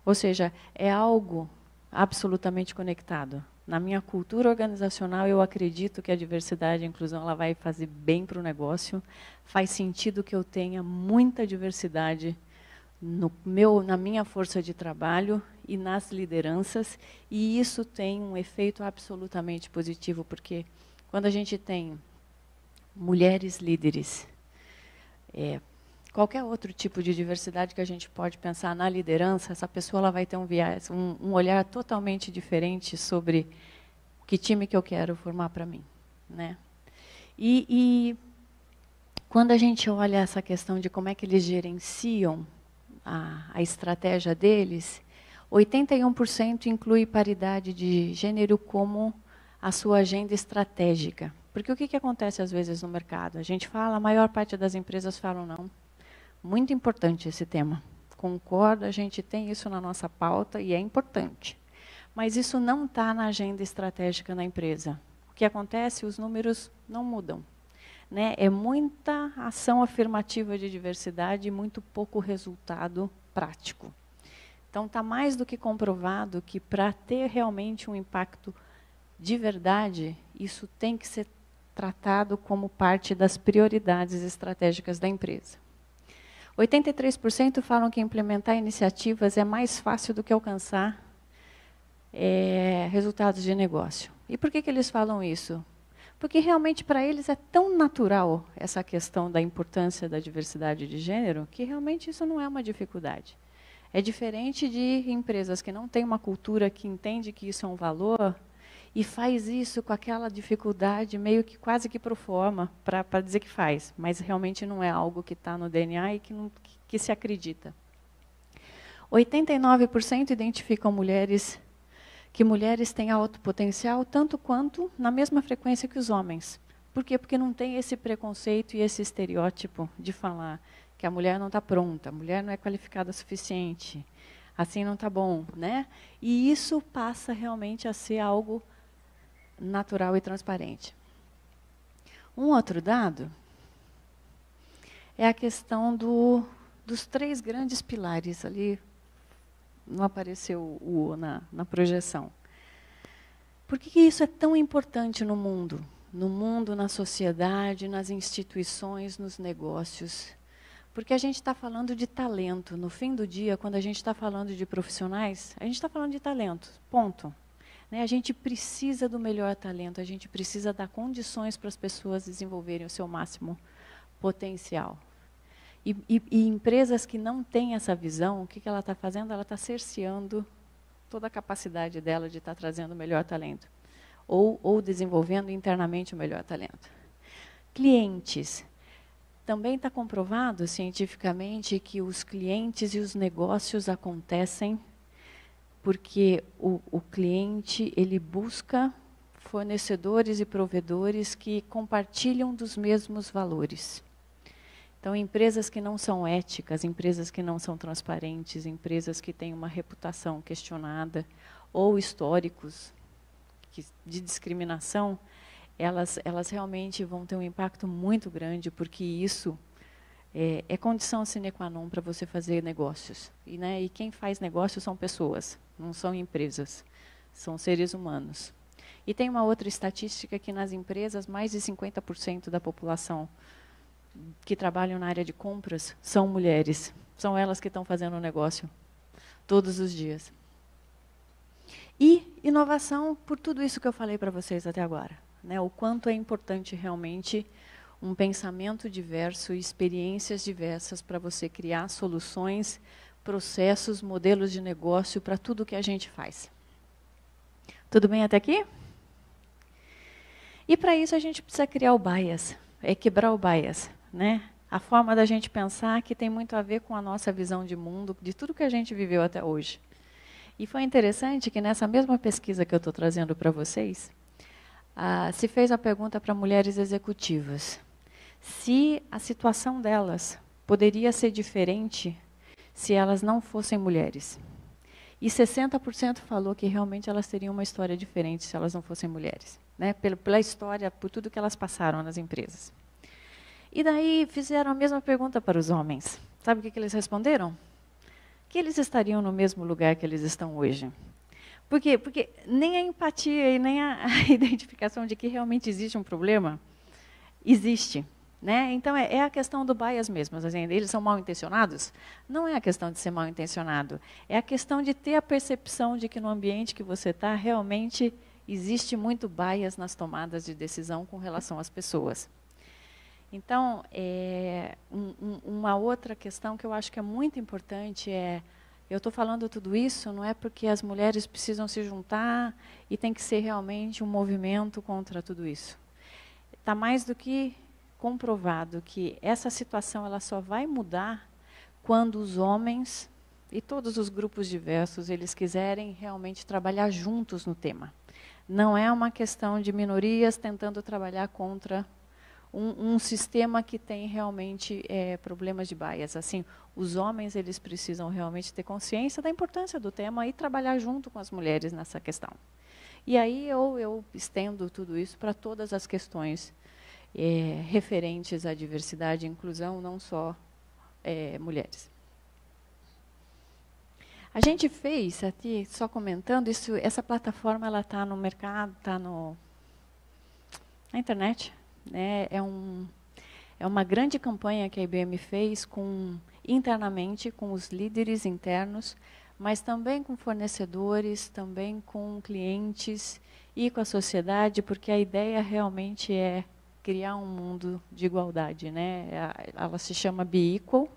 Ou seja, é algo absolutamente conectado. Na minha cultura organizacional, eu acredito que a diversidade e a inclusão ela vai fazer bem para o negócio. Faz sentido que eu tenha muita diversidade na minha força de trabalho e nas lideranças, e isso tem um efeito absolutamente positivo, porque quando a gente tem mulheres líderes, qualquer outro tipo de diversidade que a gente pode pensar na liderança, essa pessoa ela vai ter um olhar totalmente diferente sobre que time que eu quero formar para mim, né? E quando a gente olha essa questão de como é que eles gerenciam a estratégia deles, 81% inclui paridade de gênero como a sua agenda estratégica. Porque o que acontece às vezes no mercado? A gente fala, a maior parte das empresas falam não. Muito importante esse tema. Concordo, a gente tem isso na nossa pauta e é importante. Mas isso não está na agenda estratégica da empresa. O que acontece? Os números não mudam. Né? É muita ação afirmativa de diversidade e muito pouco resultado prático. Então, está mais do que comprovado que, para ter realmente um impacto de verdade, isso tem que ser tratado como parte das prioridades estratégicas da empresa. 83% falam que implementar iniciativas é mais fácil do que alcançar resultados de negócio. E por que eles falam isso? Porque realmente para eles é tão natural essa questão da importância da diversidade de gênero, que realmente isso não é uma dificuldade. É diferente de empresas que não têm uma cultura que entende que isso é um valor e faz isso com aquela dificuldade meio que quase que pro forma para dizer que faz, mas realmente não é algo que está no DNA e que se acredita. 89% identificam que mulheres têm alto potencial, tanto quanto na mesma frequência que os homens. Por quê? Porque não tem esse preconceito e esse estereótipo de falar que a mulher não está pronta, a mulher não é qualificada o suficiente, assim não está bom, né? E isso passa realmente a ser algo natural e transparente. Um outro dado é a questão dos 3 grandes pilares ali. Não apareceu o O na projeção. Por que isso é tão importante no mundo? No mundo, na sociedade, nas instituições, nos negócios. Porque a gente está falando de talento. No fim do dia, quando a gente está falando de profissionais, a gente está falando de talento, ponto. Né? A gente precisa do melhor talento, a gente precisa dar condições para as pessoas desenvolverem o seu máximo potencial. E empresas que não têm essa visão, o que ela está fazendo? Ela está cerceando toda a capacidade dela de estar trazendo o melhor talento. Ou desenvolvendo internamente o melhor talento. Clientes. Também está comprovado cientificamente que os clientes e os negócios acontecem porque o cliente ele busca fornecedores e provedores que compartilham dos mesmos valores. Então, empresas que não são éticas, empresas que não são transparentes, empresas que têm uma reputação questionada ou históricos de discriminação, elas realmente vão ter um impacto muito grande, porque isso é condição sine qua non para você fazer negócios. E quem faz negócios são pessoas, não são empresas, são seres humanos. E tem uma outra estatística que nas empresas, mais de 50% da população que trabalham na área de compras são mulheres. São elas que estão fazendo o negócio todos os dias. E inovação por tudo isso que eu falei para vocês até agora. Né? O quanto é importante realmente um pensamento diverso e experiências diversas para você criar soluções, processos, modelos de negócio para tudo que a gente faz. Tudo bem até aqui? E para isso a gente precisa criar o bias. é quebrar o bias, né? A forma da gente pensar que tem muito a ver com a nossa visão de mundo, de tudo que a gente viveu até hoje. E foi interessante que nessa mesma pesquisa que eu estou trazendo para vocês, se fez a pergunta para mulheres executivas se a situação delas poderia ser diferente se elas não fossem mulheres. E 60% falou que realmente elas teriam uma história diferente se elas não fossem mulheres, né? Pela história, por tudo que elas passaram nas empresas. E daí fizeram a mesma pergunta para os homens. Sabe o que eles responderam? Que eles estariam no mesmo lugar que eles estão hoje. Por quê? Porque nem a empatia e nem a identificação de que realmente existe um problema existe. Né? Então, é a questão do bias mesmo. Assim, eles são mal intencionados? Não é a questão de ser mal intencionado. É a questão de ter a percepção de que no ambiente que você está, realmente existe muito bias nas tomadas de decisão com relação às pessoas. Então, uma outra questão que eu acho que é muito importante eu estou falando tudo isso, não é porque as mulheres precisam se juntar e tem que ser realmente um movimento contra tudo isso. Está mais do que comprovado que essa situação ela só vai mudar quando os homens e todos os grupos diversos eles quiserem realmente trabalhar juntos no tema. Não é uma questão de minorias tentando trabalhar contra um sistema que tem realmente problemas de bias. Assim, os homens eles precisam realmente ter consciência da importância do tema e trabalhar junto com as mulheres nessa questão. E aí eu estendo tudo isso para todas as questões referentes à diversidade e inclusão, não só mulheres. A gente fez, aqui, só comentando, essa plataforma está no mercado, está na internet. Né? É uma grande campanha que a IBM fez internamente com os líderes internos, mas também com fornecedores, também com clientes e com a sociedade, porque a ideia realmente é criar um mundo de igualdade, né? Ela se chama Be Equal,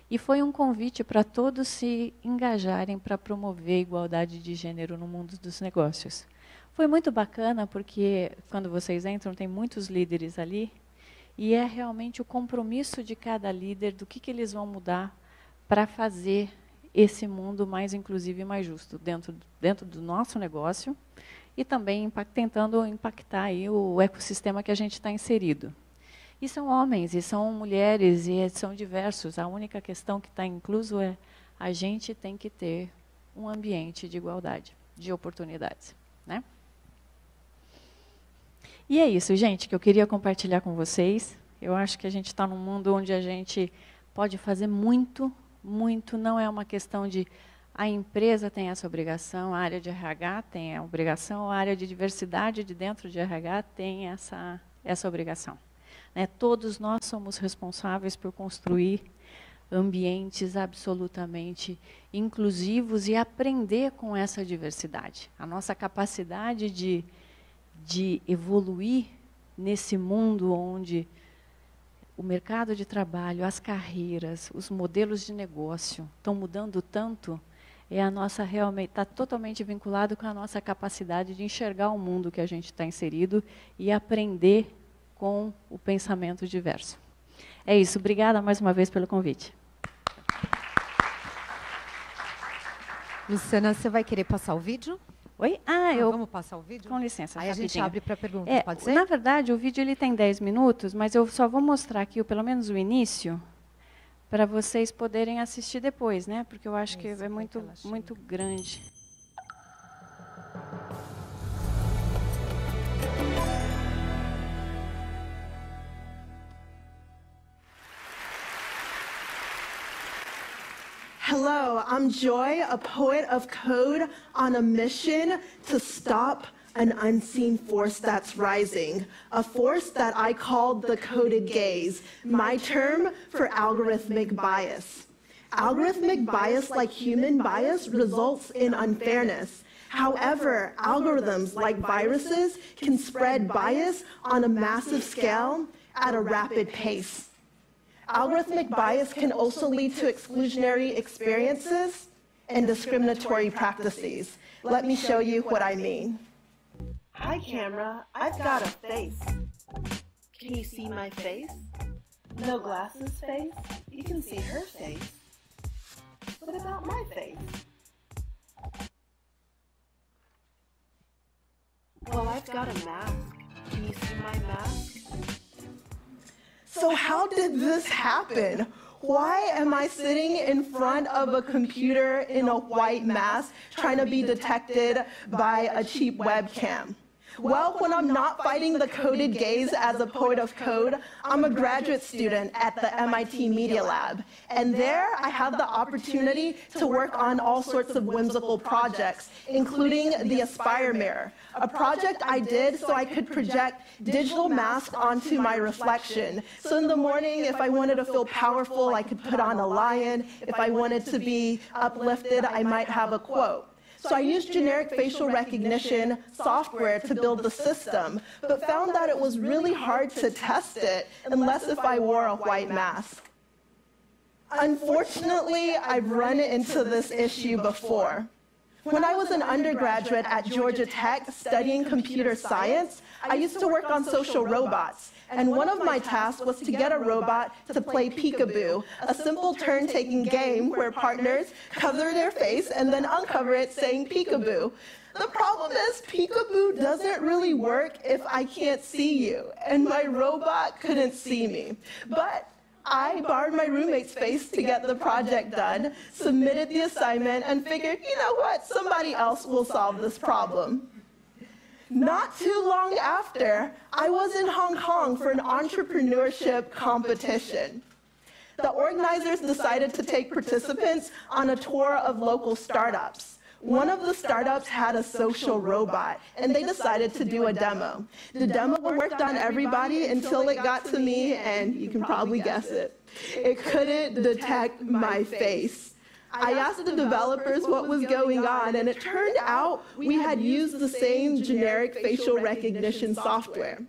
e foi um convite para todos se engajarem para promover a igualdade de gênero no mundo dos negócios. Foi muito bacana, porque quando vocês entram, tem muitos líderes ali, e é realmente o compromisso de cada líder do que eles vão mudar para fazer esse mundo mais inclusivo e mais justo dentro do nosso negócio, e também tentando impactar aí o ecossistema que a gente está inserido. E são homens, e são mulheres, e são diversos. A única questão que está incluso é a gente tem que ter um ambiente de igualdade, de oportunidades. Né? E é isso, gente, que eu queria compartilhar com vocês. Eu acho que a gente está num mundo onde a gente pode fazer muito, muito. Não é uma questão de a empresa tem essa obrigação, a área de RH tem a obrigação, a área de diversidade de dentro de RH tem essa obrigação. Né? Todos nós somos responsáveis por construir ambientes absolutamente inclusivos e aprender com essa diversidade. A nossa capacidade de evoluir nesse mundo onde o mercado de trabalho, as carreiras, os modelos de negócio estão mudando tanto, a nossa realmente está totalmente vinculado com a nossa capacidade de enxergar o mundo que a gente está inserido e aprender com o pensamento diverso. É isso. Obrigada mais uma vez pelo convite. Luciana, você vai querer passar o vídeo? Oi? Vamos passar o vídeo? Com licença, aí rapidinho. A gente abre para perguntas, pode ser? Na verdade, o vídeo ele tem 10 minutos, mas eu só vou mostrar aqui pelo menos o início, para vocês poderem assistir depois, né? Porque eu acho que é muito grande. Hello, I'm Joy, a poet of code on a mission to stop an unseen force that's rising, a force that I called the coded gaze, my term for algorithmic bias. Algorithmic bias, like human bias, results in unfairness. However, algorithms, like viruses, can spread bias on a massive scale at a rapid pace. Algorithmic bias can also lead to exclusionary experiences and discriminatory practices. Let me show you what I mean. Hi, camera. I've got a face. Can you see my face? No glasses face? You can see her face. What about my face? Well, I've got a mask. Can you see my mask? So how did this happen? Why am I sitting in front of a computer in a white mask trying to be detected by a cheap webcam? Well, when I'm not fighting the coded gaze as a poet of code, I'm a graduate student at the MIT Media Lab. And there I have the opportunity to work on all sorts of whimsical projects, including the Aspire Mirror, a project I did so I could project digital masks onto my reflection. So in the morning, if I wanted to feel powerful, I could put on a lion. If I wanted to be uplifted, I might have a quote. So I used generic facial recognition software to build the system, but found that it was really hard to test it unless if I wore a white mask. Unfortunately, I've run into this issue before. When I was an undergraduate at Georgia Tech studying computer science, I used to work on social robots. And one of my tasks was to get a robot to play peekaboo, a simple turn-taking game where partners cover their face and then uncover it saying peekaboo. The problem is peekaboo doesn't really work if I can't see you, and my robot couldn't see me. But I borrowed my roommate's face to get the project done, submitted the assignment, and figured, you know what, somebody else will solve this problem. Not too long after, I was in Hong Kong for an entrepreneurship competition. The organizers decided to take participants on a tour of local startups. One of the startups had a social robot, and they decided to do a demo. The demo worked on everybody until it got to me, and you can probably guess it. It couldn't detect my face. I asked the developers what was going on, and it turned out we had used the same generic facial recognition software.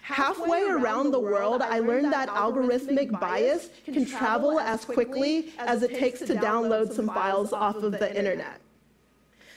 Halfway around the world, I learned that algorithmic bias can travel as quickly as it takes to download some files off of the internet.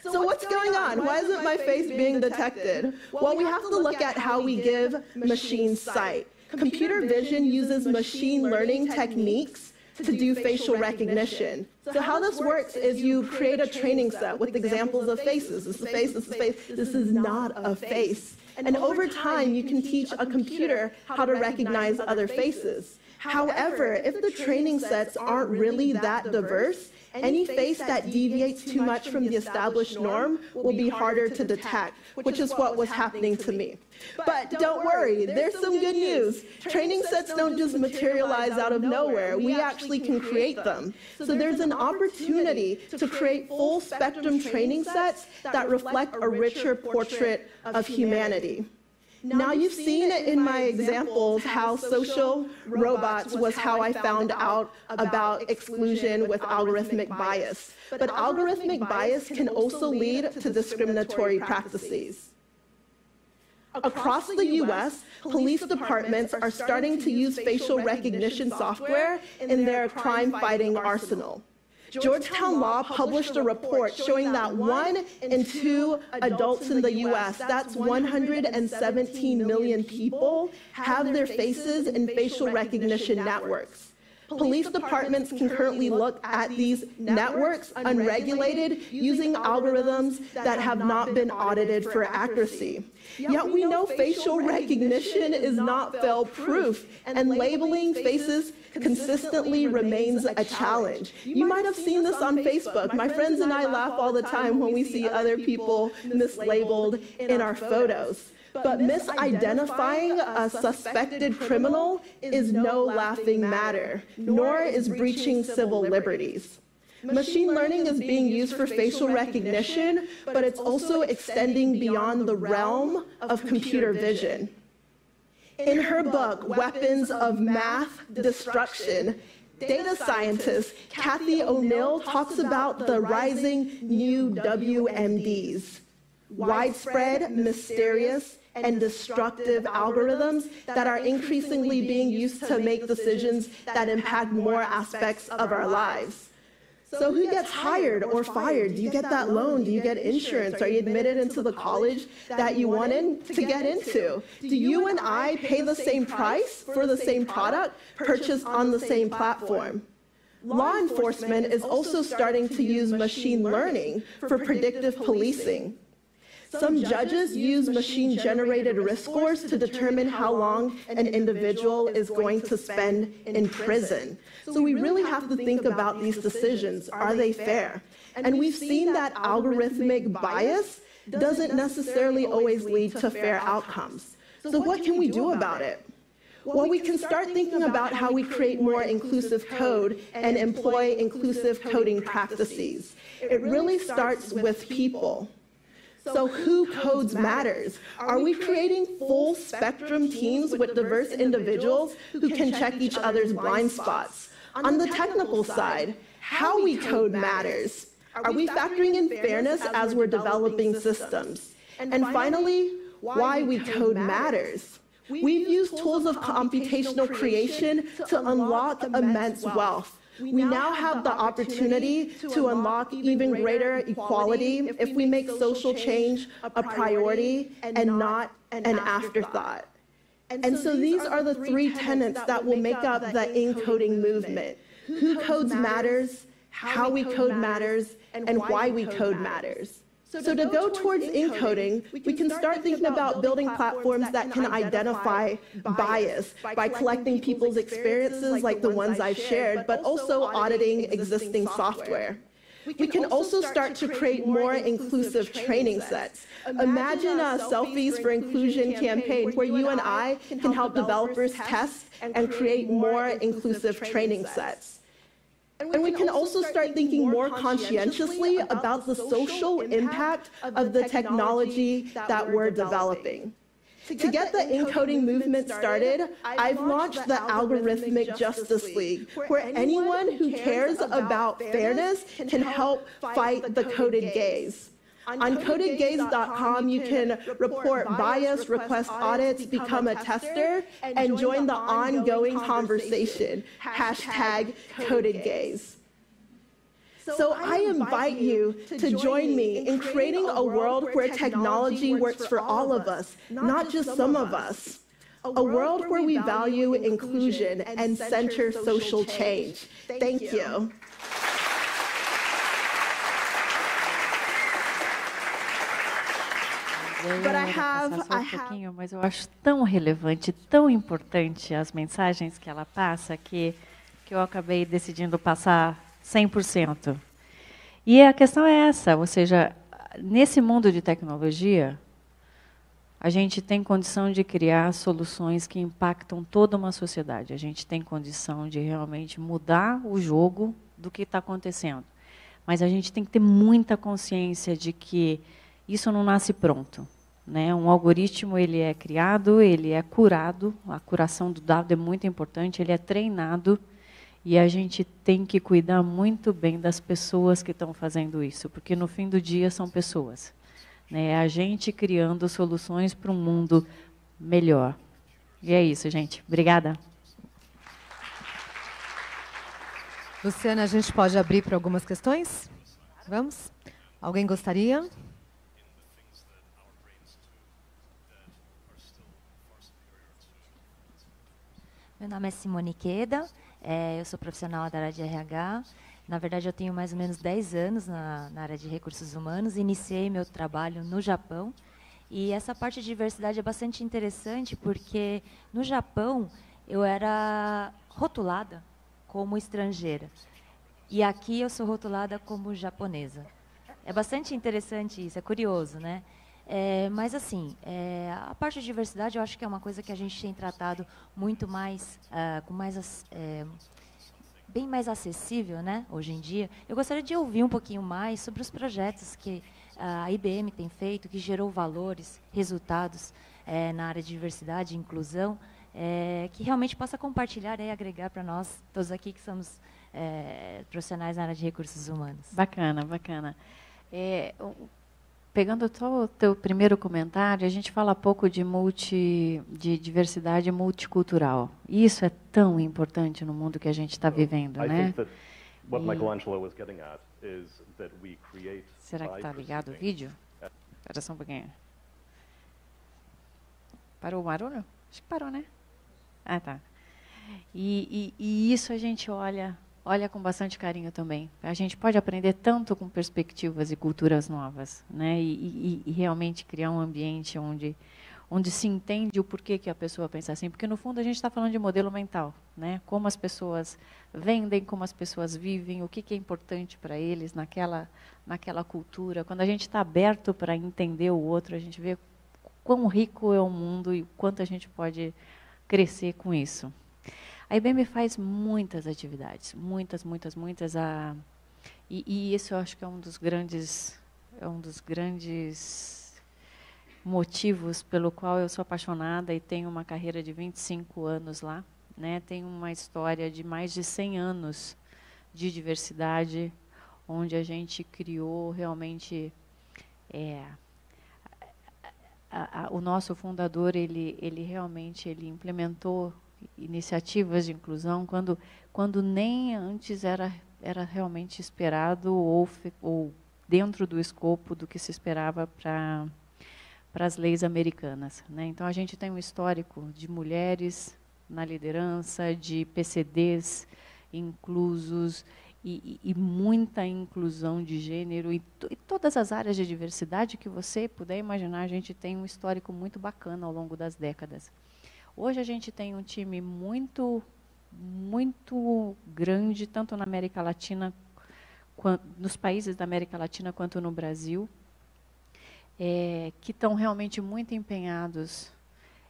So what's going on? Why isn't my face being detected? Well, we have to look at how we give machines sight. Computer vision uses machine learning techniques to do facial recognition. So how this works is you create a training set with examples of faces. This is a face, this is a face, this is not a face. And over time, you can teach a computer how to recognize other faces. However, if the training sets aren't really that diverse, any face that deviates too much from the established norm will be harder to detect, which is what was happening to me. But don't worry, there's some good news. Training sets don't just materialize out of nowhere. We actually can create them. So there's an opportunity to create full spectrum training sets that reflect a richer portrait of humanity. Now you've seen it in my examples how social robots was how I found out about exclusion with algorithmic bias. But algorithmic bias can also lead to discriminatory practices. Across the US, police departments are starting to use facial recognition software in their crime-fighting arsenal. Georgetown Law published a report showing that 1 in 2 adults in the US, that's 117 million people, have their faces in facial recognition networks. Police departments can currently look at these networks unregulated using algorithms that have not been audited for accuracy. Yet we know facial recognition is not fail-proof, and labeling faces consistently remains a challenge. You might have seen this on Facebook. My friends and I laugh all the time when we see other people mislabeled in our photos. But misidentifying a suspected criminal is no laughing matter, nor is breaching civil liberties. Machine learning is being used for facial recognition, but it's also extending beyond the realm of computer vision. In her book, Weapons of Math Destruction, data scientist Cathy O'Neil talks about the rising new WMDs, widespread, mysterious, and destructive algorithms that are increasingly being used to make decisions that impact more aspects of our lives. So who gets hired or fired? Do you get that loan? Do you get insurance? Are you admitted into the college that you wanted to get into? Do you and I pay the same price for the same product purchased on the same platform? Law enforcement is also starting to use machine learning for predictive policing. Some judges use machine-generated risk scores to determine how long an individual is going to spend in prison. So we really have to think about these decisions. Are they fair? And we've seen that algorithmic bias doesn't necessarily always lead to fair outcomes. So what can we do about it? Well, we can start thinking about how we create more inclusive code and employ inclusive coding practices. It really starts with people. So who codes matters? Are we creating full spectrum teams with diverse individuals who can check each other's blind spots? On the technical side, how we code matters. Are we factoring in fairness as we're developing systems? And finally, why we code matters. We've used tools of computational creation to unlock immense wealth. We now have the opportunity to unlock even greater equality if we make social change a priority and not an afterthought. And so these are the three tenets that will make up the encoding movement. Who codes matters, how we code matters, and why we code matters. So to go towards encoding, we can start thinking about building platforms that can identify bias by collecting people's experiences like the ones I've shared, but also auditing existing software. We can also start to create more inclusive training sets. Imagine a Selfies for Inclusion campaign where you and I can help developers test and create more inclusive training sets. And we can also start thinking more conscientiously about the social impact of the technology that we're developing. To get the encoding movement started, I've launched the Algorithmic Justice League, where anyone who cares about fairness can help fight the coded gaze. On codedgaze.com, you can report bias, request audits, become a tester, and join the ongoing conversation, #CodedGaze. So I invite you to join me in creating a world where technology works for all of us, not just some of us. A world where we value inclusion and center social change. Thank you. Mas eu acho tão relevante, tão importante as mensagens que ela passa que eu acabei decidindo passar 100%. E a questão é essa, ou seja, nesse mundo de tecnologia, a gente tem condição de criar soluções que impactam toda uma sociedade. A gente tem condição de realmente mudar o jogo do que está acontecendo. Mas a gente tem que ter muita consciência de que isso não nasce pronto, né? Um algoritmo ele é criado, ele é curado, a curação do dado é muito importante, ele é treinado e a gente tem que cuidar muito bem das pessoas que estão fazendo isso, porque no fim do dia são pessoas, né? É a gente criando soluções para um mundo melhor. E é isso, gente. Obrigada. Luciana, a gente pode abrir para algumas questões? Vamos? Alguém gostaria? Meu nome é Simone Queda, eu sou profissional da área de RH. Na verdade, eu tenho mais ou menos 10 anos na área de recursos humanos. Iniciei meu trabalho no Japão. E essa parte de diversidade é bastante interessante, porque no Japão eu era rotulada como estrangeira. E aqui eu sou rotulada como japonesa. É bastante interessante isso, é curioso, né? Mas, assim, a parte de diversidade eu acho que é uma coisa que a gente tem tratado muito mais, bem mais acessível, né, hoje em dia. Eu gostaria de ouvir um pouquinho mais sobre os projetos que a IBM tem feito, que gerou valores, resultados na área de diversidade e inclusão, que realmente possa compartilhar e agregar para nós, todos aqui que somos profissionais na área de recursos humanos. Bacana, bacana. Pegando só o teu primeiro comentário, a gente fala pouco de diversidade multicultural. E isso é tão importante no mundo que a gente está vivendo, né? what Michelangelo was getting at is that we create. Será que está ligado o vídeo? Espera só um pouquinho. Parou o barulho? Acho que parou, né? Ah, tá. E isso a gente olha com bastante carinho também. A gente pode aprender tanto com perspectivas e culturas novas, né? E realmente criar um ambiente onde se entende o porquê que a pessoa pensa assim. Porque, no fundo, a gente está falando de modelo mental, né? Como as pessoas vendem, como as pessoas vivem, o que é importante para eles naquela cultura. Quando a gente está aberto para entender o outro, a gente vê quão rico é o mundo e o quanto a gente pode crescer com isso. A IBM faz muitas atividades, muitas. E isso eu acho que é um dos grandes motivos pelo qual eu sou apaixonada e tenho uma carreira de 25 anos lá, né? Tenho uma história de mais de 100 anos de diversidade, onde a gente criou realmente o nosso fundador, ele realmente implementou iniciativas de inclusão quando nem antes era realmente esperado ou dentro do escopo do que se esperava para as leis americanas, né? Então, a gente tem um histórico de mulheres na liderança, de PCDs inclusos e muita inclusão de gênero e todas as áreas de diversidade que você puder imaginar. A gente tem um histórico muito bacana ao longo das décadas. Hoje a gente tem um time muito grande, tanto na América Latina, nos países da América Latina, quanto no Brasil, que estão realmente muito empenhados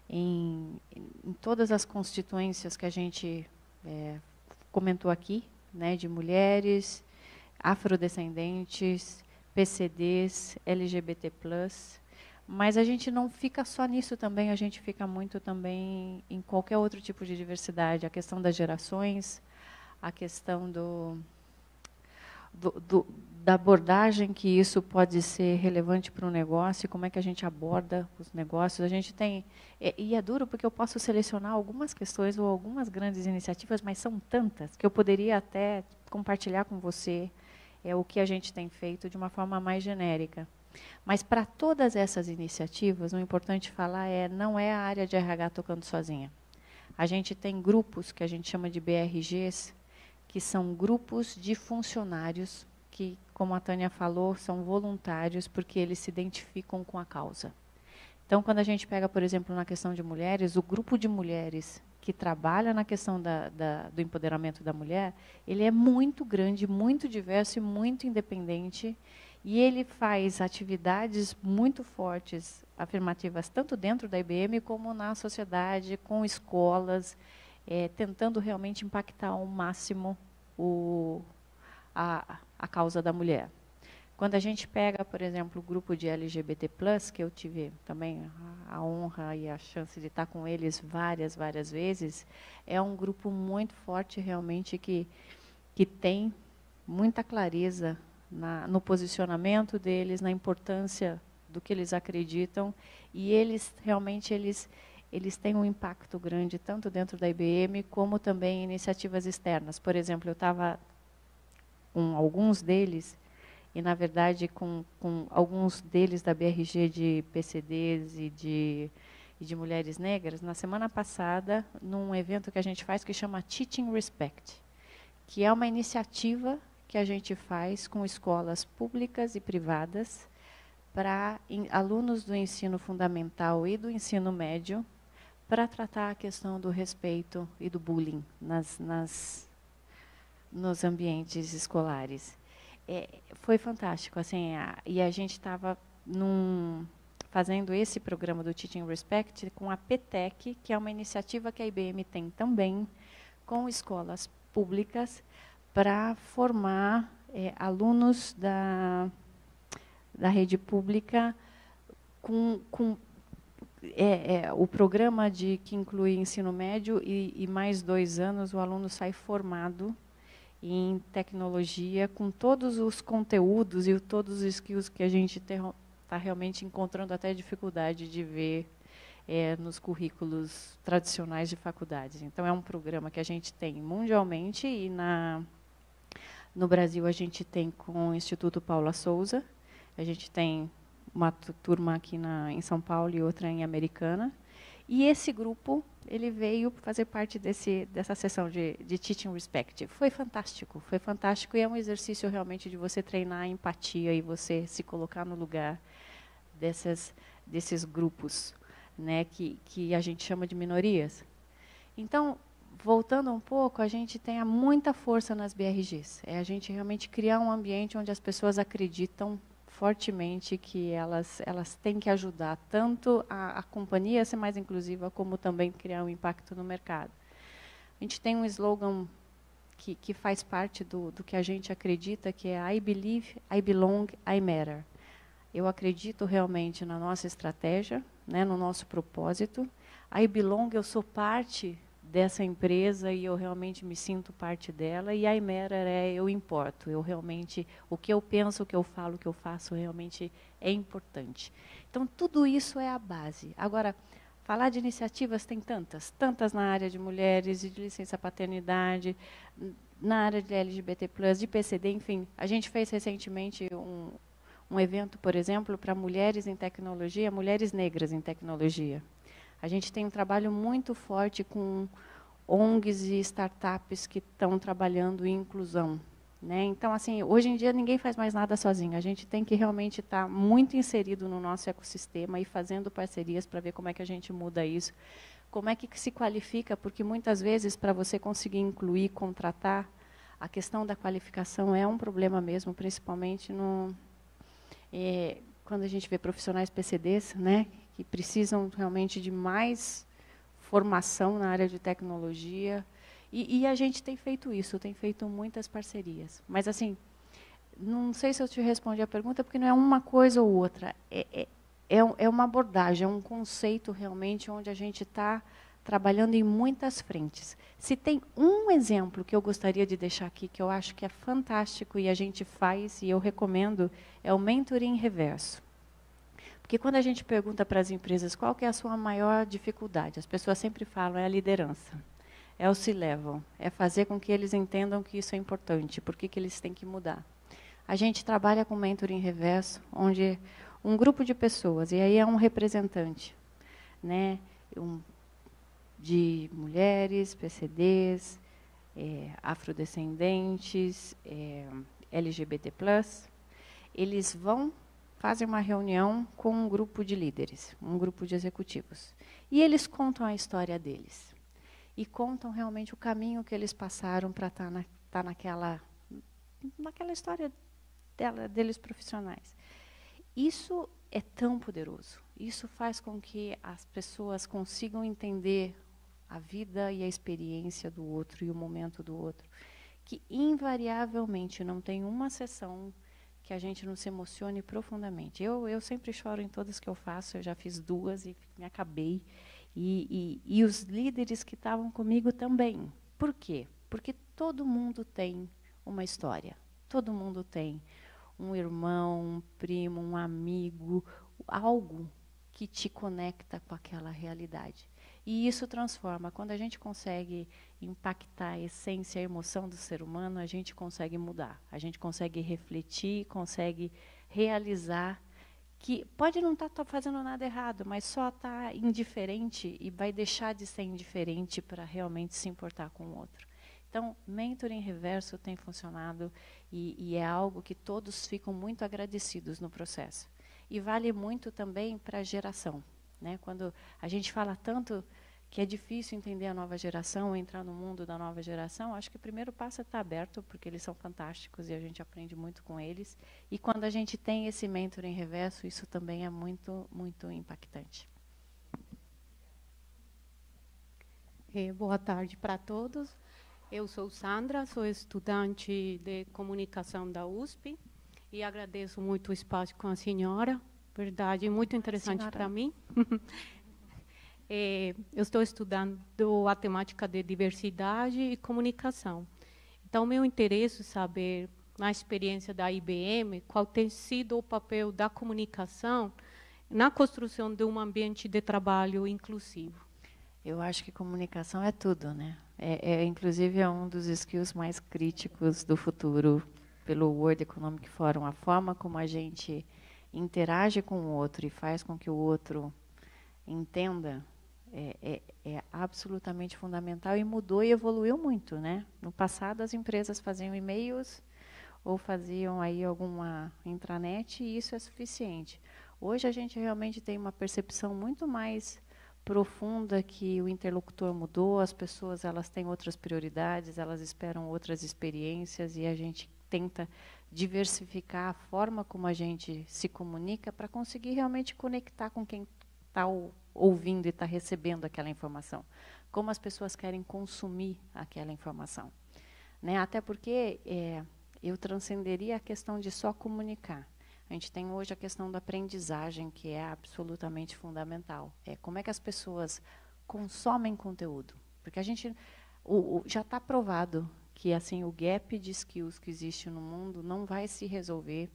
em todas as constituências que a gente comentou aqui, né, de mulheres, afrodescendentes, PCDs, LGBT+. Mas a gente não fica só nisso também, a gente fica muito também em qualquer outro tipo de diversidade. A questão das gerações, a questão da abordagem que isso pode ser relevante para o negócio, como é que a gente aborda os negócios. A gente tem, e é duro porque eu posso selecionar algumas questões ou algumas grandes iniciativas, mas são tantas que eu poderia até compartilhar com você o que a gente tem feito de uma forma mais genérica. Mas para todas essas iniciativas, o importante falar não é a área de RH tocando sozinha. A gente tem grupos que a gente chama de BRGs, que são grupos de funcionários que, como a Tânia falou, são voluntários porque eles se identificam com a causa. Então, quando a gente pega, por exemplo, na questão de mulheres, o grupo de mulheres que trabalha na questão do empoderamento da mulher, ele é muito grande, muito diverso e muito independente, e ele faz atividades muito fortes, afirmativas, tanto dentro da IBM como na sociedade, com escolas, tentando realmente impactar ao máximo a causa da mulher. Quando a gente pega, por exemplo, o grupo de LGBT+, que eu tive também a honra e a chance de estar com eles várias vezes, é um grupo muito forte realmente que tem muita clareza no posicionamento deles, na importância do que eles acreditam, e eles realmente eles têm um impacto grande, tanto dentro da IBM, como também em iniciativas externas. Por exemplo, eu estava com alguns deles, e, na verdade, com alguns deles da BRG de PCDs e de mulheres negras, na semana passada, num evento que a gente faz que chama Teaching Respect, que é uma iniciativa que a gente faz com escolas públicas e privadas para alunos do ensino fundamental e do ensino médio, para tratar a questão do respeito e do bullying nos ambientes escolares. Foi fantástico, assim, e a gente estava fazendo esse programa do Teaching Respect com a PTEC, que é uma iniciativa que a IBM tem também com escolas públicas para formar alunos da rede pública com o programa que inclui ensino médio e mais 2 anos o aluno sai formado em tecnologia, com todos os conteúdos e todos os skills que a gente está realmente encontrando até dificuldade de ver nos currículos tradicionais de faculdades. Então, é um programa que a gente tem mundialmente e No Brasil, a gente tem com o Instituto Paula Souza, a gente tem uma turma aqui em São Paulo e outra em Americana. E esse grupo, ele veio fazer parte dessa sessão de Teaching Respect. Foi fantástico e é um exercício realmente de você treinar a empatia e você se colocar no lugar desses grupos, né, que a gente chama de minorias. Então, voltando um pouco, a gente tem muita força nas BRGs. É a gente realmente criar um ambiente onde as pessoas acreditam fortemente que elas têm que ajudar tanto a companhia a ser mais inclusiva, como também criar um impacto no mercado. A gente tem um slogan que faz parte do que a gente acredita, que é I believe, I belong, I matter. Eu acredito realmente na nossa estratégia, né, no nosso propósito. I belong, eu sou parte dessa empresa e eu realmente me sinto parte dela, e I matter eu importo, eu realmente, o que eu penso, o que eu falo, o que eu faço realmente é importante. Então, tudo isso é a base. Agora, falar de iniciativas tem tantas na área de mulheres, de licença paternidade, na área de LGBT+, de PCD, enfim. A gente fez recentemente um evento, por exemplo, para mulheres em tecnologia, mulheres negras em tecnologia. A gente tem um trabalho muito forte com ONGs e startups que estão trabalhando em inclusão, né? Então, assim, hoje em dia ninguém faz mais nada sozinho. A gente tem que realmente estar muito inserido no nosso ecossistema e fazendo parcerias para ver como é que a gente muda isso. Como é que se qualifica, porque muitas vezes, para você conseguir incluir, contratar, a questão da qualificação é um problema mesmo, principalmente quando a gente vê profissionais PCDs, né, que precisam realmente de mais formação na área de tecnologia, e a gente tem feito isso, tem feito muitas parcerias. Mas, assim, não sei se eu te respondi a pergunta, porque não é uma coisa ou outra, é uma abordagem, é um conceito realmente onde a gente está trabalhando em muitas frentes. Se tem um exemplo que eu gostaria de deixar aqui, que eu acho que é fantástico e a gente faz, e eu recomendo, é o mentoring reverso. Porque quando a gente pergunta para as empresas qual que é a sua maior dificuldade, as pessoas sempre falam, é a liderança, é o C-level, é fazer com que eles entendam que isso é importante, por que eles têm que mudar. A gente trabalha com mentoring reverso, onde um grupo de pessoas, e aí é um representante, né, de mulheres, PCDs, afrodescendentes, LGBT+, eles fazem uma reunião com um grupo de líderes, um grupo de executivos. E eles contam a história deles. E contam realmente o caminho que eles passaram para estar naquela história deles profissionais. Isso é tão poderoso. Isso faz com que as pessoas consigam entender a vida e a experiência do outro e o momento do outro, que invariavelmente não tem uma sessão que a gente não se emocione profundamente. Eu sempre choro em todas que eu faço, eu já fiz 2 e me acabei. E os líderes que estavam comigo também. Por quê? Porque todo mundo tem uma história. Todo mundo tem um irmão, um primo, um amigo, algo que te conecta com aquela realidade. E isso transforma. Quando a gente consegue impactar a essência, a emoção do ser humano, a gente consegue mudar. A gente consegue refletir, consegue realizar que pode não estar fazendo nada errado, mas só está indiferente e vai deixar de ser indiferente para realmente se importar com o outro. Então, mentoring reverso tem funcionado e é algo que todos ficam muito agradecidos no processo. E vale muito também para a geração, né? Quando a gente fala tanto que é difícil entender a nova geração, entrar no mundo da nova geração, acho que o primeiro passo é estar aberto, porque eles são fantásticos e a gente aprende muito com eles. E quando a gente tem esse mentoring reverso, isso também é muito, muito impactante. Boa tarde para todos. Eu sou Sandra, sou estudante de comunicação da USP e agradeço muito o espaço com a senhora. Verdade, muito interessante para mim. Eu estou estudando a temática de diversidade e comunicação. Então, meu interesse é saber, na experiência da IBM, qual tem sido o papel da comunicação na construção de um ambiente de trabalho inclusivo. Eu acho que comunicação é tudo, né? Inclusive, é um dos skills mais críticos do futuro pelo World Economic Forum. A forma como a gente interage com o outro e faz com que o outro entenda é absolutamente fundamental e mudou e evoluiu muito, né? No passado, as empresas faziam e-mails ou faziam aí alguma intranet e isso é suficiente. Hoje, a gente realmente tem uma percepção muito mais profunda que o interlocutor mudou, as pessoas elas têm outras prioridades, elas esperam outras experiências e a gente tenta diversificar a forma como a gente se comunica para conseguir realmente conectar com quem está ouvindo e está recebendo aquela informação. Como as pessoas querem consumir aquela informação. Né? Até porque eu transcenderia a questão de só comunicar. A gente tem hoje a questão da aprendizagem, que é absolutamente fundamental. Como é que as pessoas consomem conteúdo? Porque a gente já está provado que assim o gap de skills que existe no mundo não vai se resolver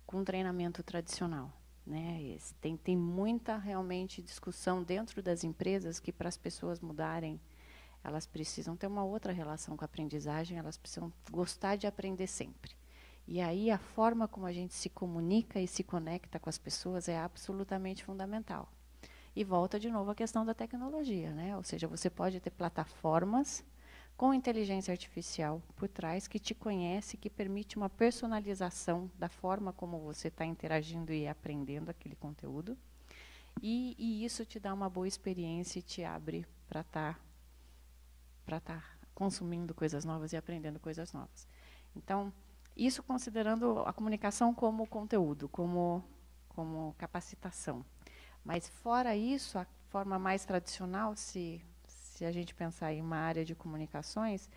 com treinamento tradicional. Né? Tem muita realmente discussão dentro das empresas que para as pessoas mudarem, elas precisam ter uma outra relação com a aprendizagem, elas precisam gostar de aprender sempre. E aí a forma como a gente se comunica e se conecta com as pessoas é absolutamente fundamental. E volta de novo à questão da tecnologia, né? Ou seja, você pode ter plataformas com inteligência artificial por trás que te conhece, que permite uma personalização da forma como você está interagindo e aprendendo aquele conteúdo. E isso te dá uma boa experiência e te abre para estar consumindo coisas novas e aprendendo coisas novas. Então, isso considerando a comunicação como conteúdo, como capacitação. Mas, fora isso, a forma mais tradicional, se a gente pensar em uma área de comunicações,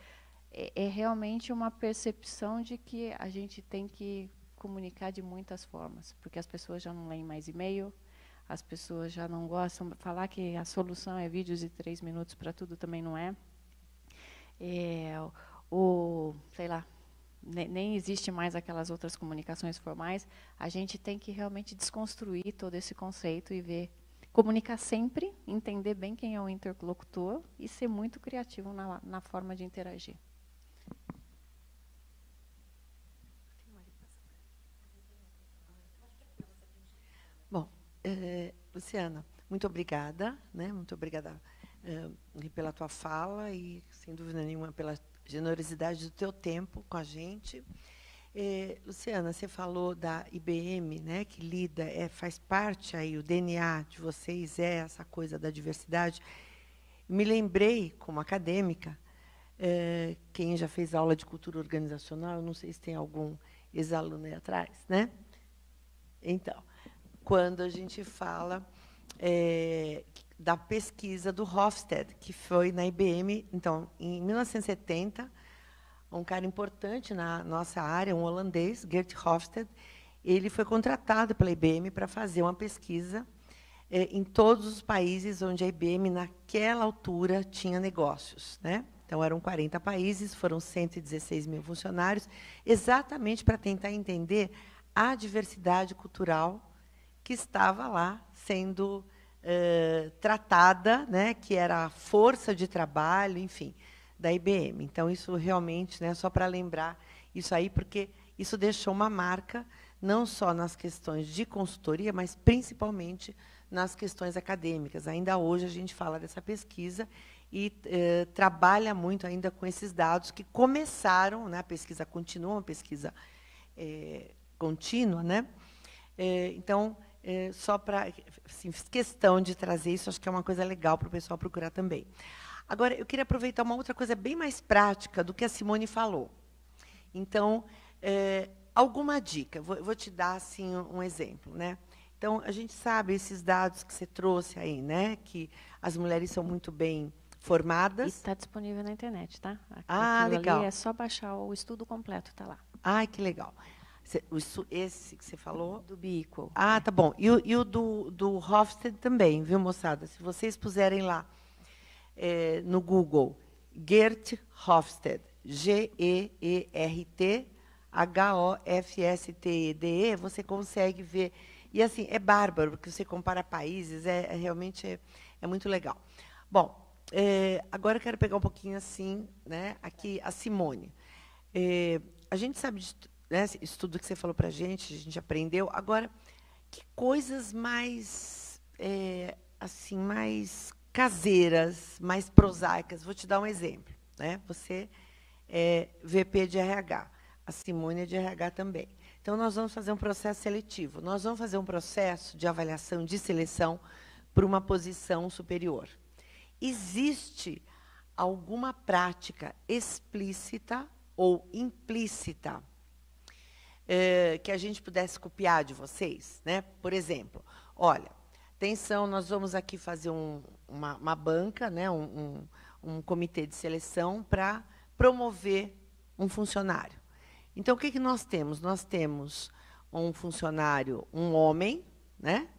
é realmente uma percepção de que a gente tem que comunicar de muitas formas, porque as pessoas já não leem mais e-mail, as pessoas já não gostam, falar que a solução é vídeos de 3 minutos para tudo também não é. Sei lá, nem existe mais aquelas outras comunicações formais, a gente tem que realmente desconstruir todo esse conceito e ver, comunicar sempre, entender bem quem é o interlocutor e ser muito criativo na forma de interagir. Bom, Luciana, muito obrigada, né? Muito obrigada pela tua fala e, sem dúvida nenhuma, pela generosidade do teu tempo com a gente. Luciana, você falou da IBM, né, que lida, faz parte aí, o DNA de vocês é essa coisa da diversidade. Me lembrei, como acadêmica, quem já fez aula de cultura organizacional, eu não sei se tem algum ex-aluno aí atrás, né? Então, quando a gente fala da pesquisa do Hofstede, que foi na IBM, então, em 1970, um cara importante na nossa área, um holandês, Geert Hofstede, ele foi contratado pela IBM para fazer uma pesquisa em todos os países onde a IBM, naquela altura, tinha negócios, né? Então, eram 40 países, foram 116 mil funcionários, exatamente para tentar entender a diversidade cultural que estava lá sendo tratada, né, que era a força de trabalho, enfim, da IBM. Então, isso realmente, né, só para lembrar isso aí, porque isso deixou uma marca, não só nas questões de consultoria, mas principalmente nas questões acadêmicas. Ainda hoje a gente fala dessa pesquisa e trabalha muito ainda com esses dados que começaram, né, a pesquisa continua, uma pesquisa contínua, né? Então, só para assim, fiz questão de trazer isso, acho que é uma coisa legal para o pessoal procurar também. Agora, eu queria aproveitar uma outra coisa bem mais prática do que a Simone falou. Então, alguma dica? Vou te dar assim, um exemplo, né? Então, a gente sabe esses dados que você trouxe aí, né? Que as mulheres são muito bem formadas. E está disponível na internet, tá? Legal. Ali é só baixar o estudo completo, está lá. Ai, que legal. Esse que você falou? Do Be-Equal. Tá bom. E o do Hofstede também, viu, moçada? Se vocês puserem lá no Google, Geert Hofstede, Geert Hofstede, você consegue ver. E, assim, é bárbaro, porque você compara países, realmente é muito legal. Bom, agora eu quero pegar um pouquinho assim, né, aqui a Simone. A gente sabe, né, isso tudo que você falou para a gente aprendeu. Agora, que coisas mais, assim, mais caseiras, mais prosaicas? Vou te dar um exemplo. Né? Você é VP de RH, a Simone é de RH também. Então, nós vamos fazer um processo seletivo. Nós vamos fazer um processo de avaliação, de seleção para uma posição superior. Existe alguma prática explícita ou implícita que a gente pudesse copiar de vocês? Né? Por exemplo, olha, atenção, nós vamos aqui fazer uma banca, né? um comitê de seleção para promover um funcionário. Então, o que nós temos? Nós temos um funcionário, um homem, né?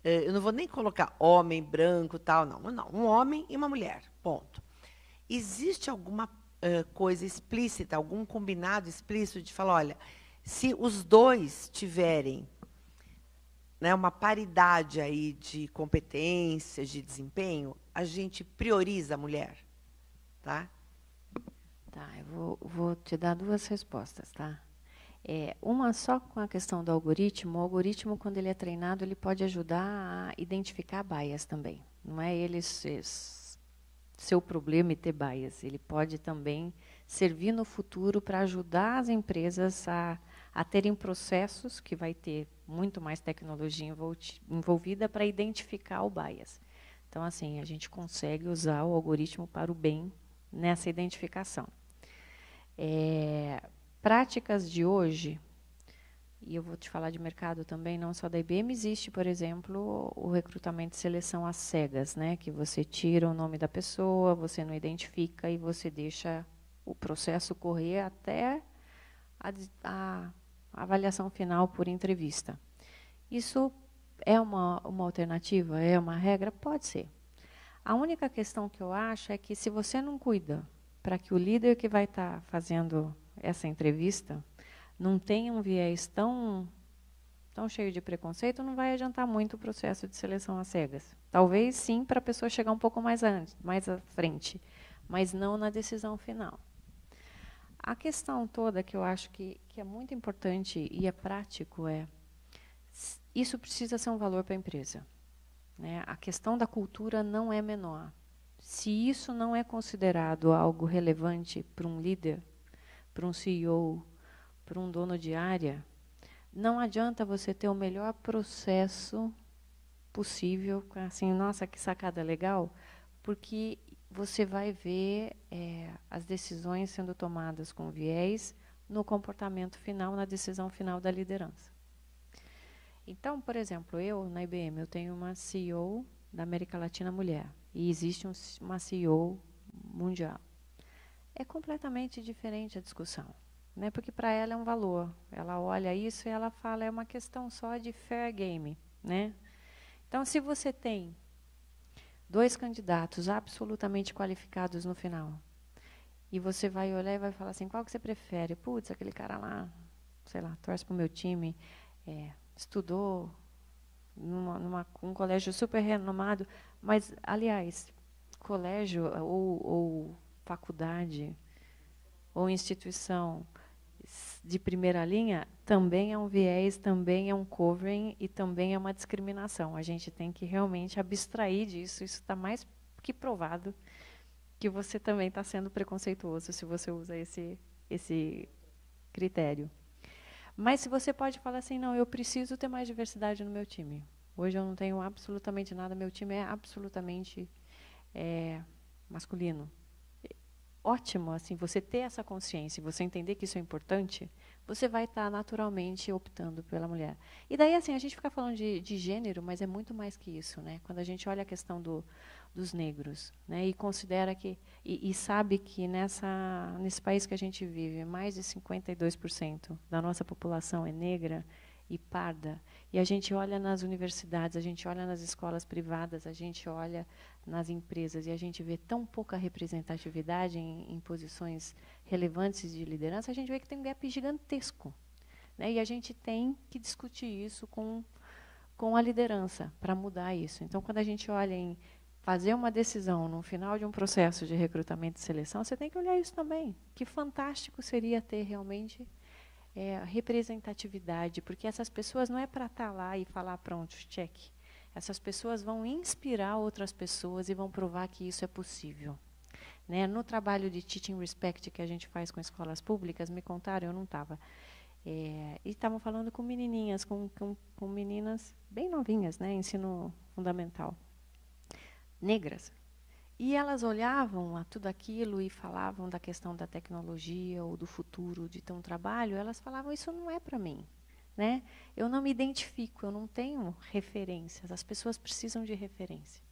Eu não vou nem colocar homem, branco, tal, não. Não, um homem e uma mulher, ponto. Existe alguma coisa explícita, algum combinado explícito de falar, olha, se os dois tiverem, né, uma paridade aí de competências, de desempenho, a gente prioriza a mulher, tá? Tá, eu vou te dar duas respostas, tá? Uma só com a questão do algoritmo. O algoritmo, quando ele é treinado, ele pode ajudar a identificar bias também. Não é ele seu problema e ter bias. Ele pode também servir no futuro para ajudar as empresas a terem processos que vai ter muito mais tecnologia envolvida para identificar o bias. Então, assim, a gente consegue usar o algoritmo para o bem nessa identificação. Práticas de hoje, e eu vou te falar de mercado também, não só da IBM, existe, por exemplo, o recrutamento e seleção às cegas, né, que você tira o nome da pessoa, você não identifica e você deixa o processo correr até a avaliação final por entrevista. Isso é uma alternativa? É uma regra? Pode ser. A única questão que eu acho é que, se você não cuida para que o líder que vai estar fazendo essa entrevista não tenha um viés tão cheio de preconceito, não vai adiantar muito o processo de seleção às cegas. Talvez, sim, para a pessoa chegar um pouco mais à frente, mas não na decisão final. A questão toda que eu acho que é muito importante e é prático isso precisa ser um valor para a empresa. Né? A questão da cultura não é menor. Se isso não é considerado algo relevante para um líder, para um CEO, para um dono de área, não adianta você ter o melhor processo possível, assim, nossa, que sacada legal, porque você vai ver as decisões sendo tomadas com viés no comportamento final, na decisão final da liderança. Então, por exemplo, na IBM, eu tenho uma CEO da América Latina mulher, e existe uma CEO mundial. É completamente diferente a discussão, né? Porque para ela é um valor. Ela olha isso e ela fala, é uma questão só de fair game. Né? Então, se você tem 2 candidatos absolutamente qualificados no final, e você vai olhar e vai falar assim, qual que você prefere? Putz, aquele cara lá, sei lá, torce para o meu time, estudou um colégio super renomado, mas, aliás, colégio ou faculdade ou instituição de primeira linha também é um viés, também é um covering e também é uma discriminação. A gente tem que realmente abstrair disso. Isso está mais que provado que você também está sendo preconceituoso se você usa esse critério. Mas se você pode falar assim, não, eu preciso ter mais diversidade no meu time. Hoje eu não tenho absolutamente nada, meu time é absolutamente masculino. Ótimo, assim, você ter essa consciência, você entender que isso é importante, você vai estar naturalmente optando pela mulher. E daí, assim, a gente fica falando de gênero, mas é muito mais que isso, né? Quando a gente olha a questão dos negros, né? E considera que, e sabe que nesse país que a gente vive, mais de 52% da nossa população é negra e parda, e a gente olha nas universidades, a gente olha nas escolas privadas, a gente olha nas empresas e a gente vê tão pouca representatividade em posições relevantes de liderança, a gente vê que tem um gap gigantesco. Né? E a gente tem que discutir isso com a liderança para mudar isso. Então, quando a gente olha em fazer uma decisão no final de um processo de recrutamento e seleção, você tem que olhar isso também. Que fantástico seria ter realmente representatividade, porque essas pessoas não é para estar lá e falar, pronto, cheque. Essas pessoas vão inspirar outras pessoas e vão provar que isso é possível. Né? No trabalho de Teaching Respect que a gente faz com escolas públicas, me contaram, eu não estava, e estavam falando com menininhas, com meninas bem novinhas, né, ensino fundamental, negras. E elas olhavam a tudo aquilo e falavam da questão da tecnologia ou do futuro de ter um trabalho, elas falavam, isso não é para mim. Né? Eu não me identifico, eu não tenho referências, as pessoas precisam de referência.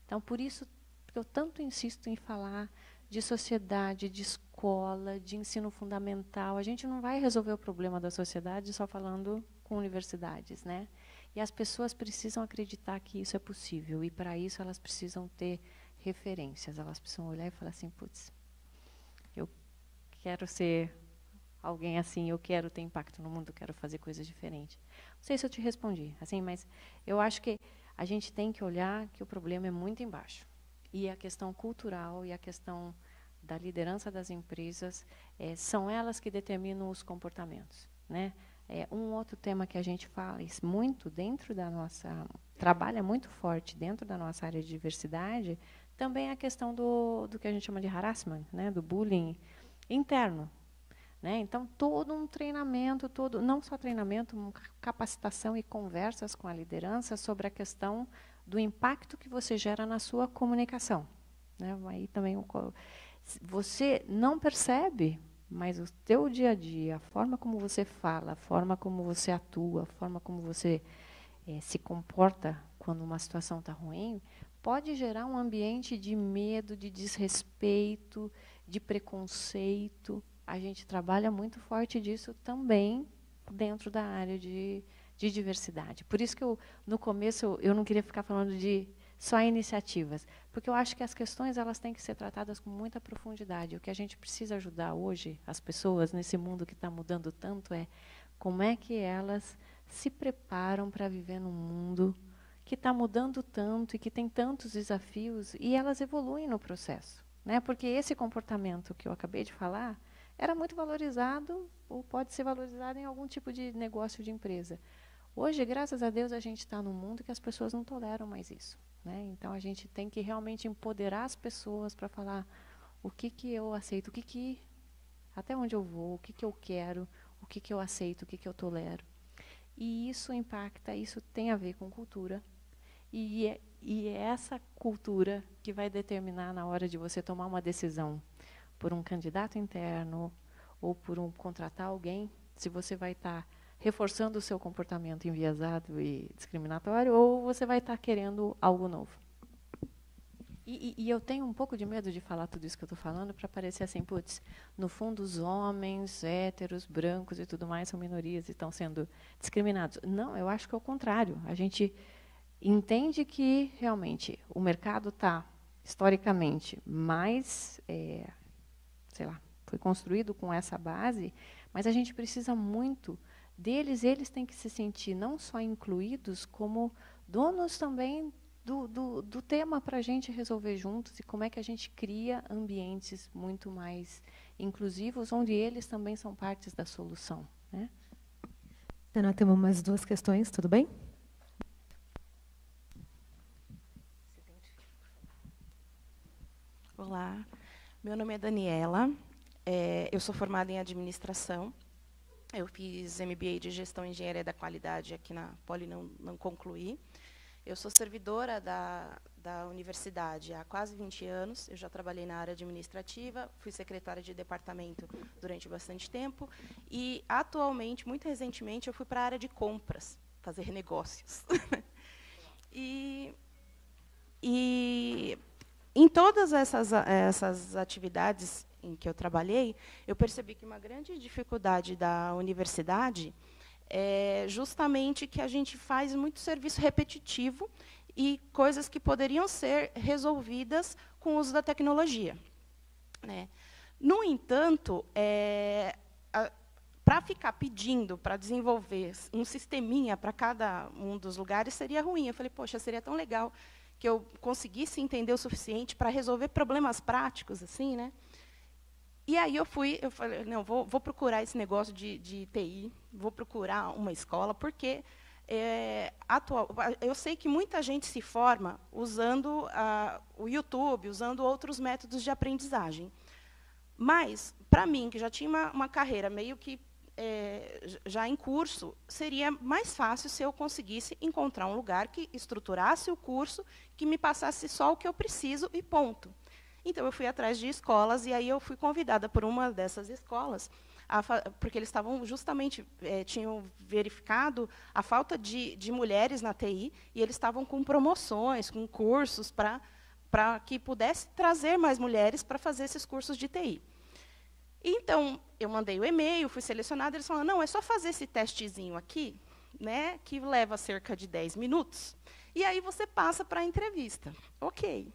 Então, por isso que eu tanto insisto em falar de sociedade, de escola, de ensino fundamental. A gente não vai resolver o problema da sociedade só falando com universidades, né? E as pessoas precisam acreditar que isso é possível, e para isso elas precisam ter referências, elas precisam olhar e falar assim, putz, eu quero ser alguém assim, eu quero ter impacto no mundo, eu quero fazer coisas diferentes. Não sei se eu te respondi, assim, mas eu acho que a gente tem que olhar que o problema é muito embaixo. E a questão cultural e a questão da liderança das empresas, são elas que determinam os comportamentos. Né? Um outro tema que a gente fala muito dentro da nossa... trabalha muito forte dentro da nossa área de diversidade, também é a questão do que a gente chama de harassment, né? Do bullying interno. Né? Então, todo um treinamento, não só treinamento, uma capacitação e conversas com a liderança sobre a questão do impacto que você gera na sua comunicação. Né? Aí também você não percebe, mas o teu dia a dia, a forma como você fala, a forma como você atua, a forma como você se comporta quando uma situação está ruim, pode gerar um ambiente de medo, de desrespeito, de preconceito. A gente trabalha muito forte disso também dentro da área de diversidade. Por isso que no começo eu não queria ficar falando de só iniciativas, porque eu acho que as questões elas têm que ser tratadas com muita profundidade. O que a gente precisa ajudar hoje as pessoas nesse mundo que está mudando tanto é como é que elas se preparam para viver num mundo que está mudando tanto e que tem tantos desafios, e elas evoluem no processo. Né? Porque esse comportamento que eu acabei de falar era muito valorizado, ou pode ser valorizado em algum tipo de negócio de empresa. Hoje, graças a Deus, a gente está num mundo que as pessoas não toleram mais isso. Né? Então, a gente tem que realmente empoderar as pessoas para falar o que eu aceito, até onde eu vou, o que eu quero, o que eu aceito, o que eu tolero. E isso impacta, isso tem a ver com cultura. E é essa cultura que vai determinar, na hora de você tomar uma decisão por um candidato interno ou por contratar alguém, se você vai estar reforçando o seu comportamento enviesado e discriminatório, ou você vai estar querendo algo novo. E eu tenho um pouco de medo de falar tudo isso que eu estou falando, para parecer assim, putz, no fundo os homens, héteros, brancos e tudo mais são minorias e estão sendo discriminados. Não, eu acho que é o contrário. A gente entende que, realmente, o mercado está, historicamente, mais, sei lá, foi construído com essa base, mas a gente precisa muito deles, eles têm que se sentir não só incluídos, como donos também do tema para a gente resolver juntos, e como é que a gente cria ambientes muito mais inclusivos, onde eles também são partes da solução. Né? Nós temos mais 2 questões, tudo bem? Olá, meu nome é Daniela, eu sou formada em administração, eu fiz MBA de Gestão e Engenharia da Qualidade aqui na Poli, não concluí. Eu sou servidora da universidade há quase 20 anos, eu já trabalhei na área administrativa, fui secretária de departamento durante bastante tempo, e atualmente, muito recentemente, eu fui para a área de compras, fazer negócios. E em todas essas atividades em que eu trabalhei, eu percebi que uma grande dificuldade da universidade é justamente que a gente faz muito serviço repetitivo e coisas que poderiam ser resolvidas com o uso da tecnologia. Né? No entanto, para ficar pedindo para desenvolver um sisteminha para cada um dos lugares seria ruim. Eu falei, poxa, seria tão legal que eu conseguisse entender o suficiente para resolver problemas práticos, assim, né? E aí eu falei, não, vou procurar esse negócio de TI, vou procurar uma escola, porque eu sei que muita gente se forma usando o YouTube, usando outros métodos de aprendizagem. Mas, para mim, que já tinha uma carreira meio que já em curso, seria mais fácil se eu conseguisse encontrar um lugar que estruturasse o curso, que me passasse só o que eu preciso e ponto. Então, eu fui atrás de escolas, e aí eu fui convidada por uma dessas escolas, porque eles estavam justamente, tinham verificado a falta de mulheres na TI, e eles estavam com promoções, com cursos, para que pudesse trazer mais mulheres para fazer esses cursos de TI. Então, eu mandei o e-mail, fui selecionada, eles falaram, não, é só fazer esse testezinho aqui, né, que leva cerca de 10 minutos, e aí você passa para a entrevista. Ok.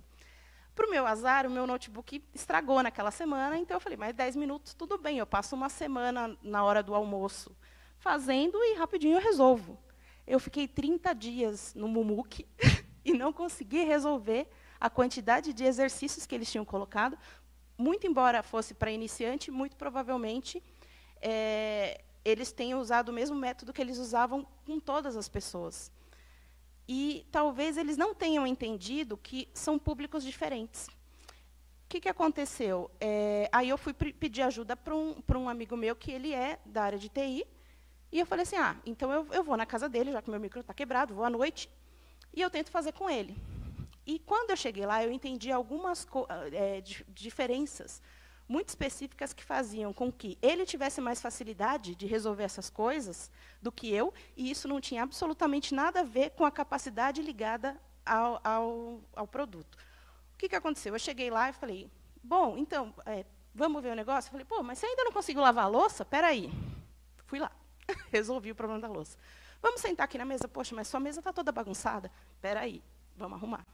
Para o meu azar, o meu notebook estragou naquela semana, então eu falei, mas 10 minutos, tudo bem, eu passo uma semana na hora do almoço fazendo e rapidinho eu resolvo. Eu fiquei 30 dias no Mumuque e não consegui resolver a quantidade de exercícios que eles tinham colocado. Muito embora fosse para iniciante, muito provavelmente eles tenham usado o mesmo método que eles usavam com todas as pessoas. E talvez eles não tenham entendido que são públicos diferentes. O que aconteceu? Aí eu fui pedir ajuda para um amigo meu, que ele é da área de TI, e eu falei assim, então eu vou na casa dele, já que meu micro está quebrado, vou à noite, e eu tento fazer com ele. E, quando eu cheguei lá, eu entendi algumas diferenças muito específicas que faziam com que ele tivesse mais facilidade de resolver essas coisas do que eu, e isso não tinha absolutamente nada a ver com a capacidade ligada ao produto. O que aconteceu? Eu cheguei lá e falei, bom, então, vamos ver o negócio? Eu falei, pô, mas você ainda não conseguiu lavar a louça? Espera aí. Fui lá, resolvi o problema da louça. Vamos sentar aqui na mesa? Poxa, mas sua mesa está toda bagunçada. Espera aí, vamos arrumar.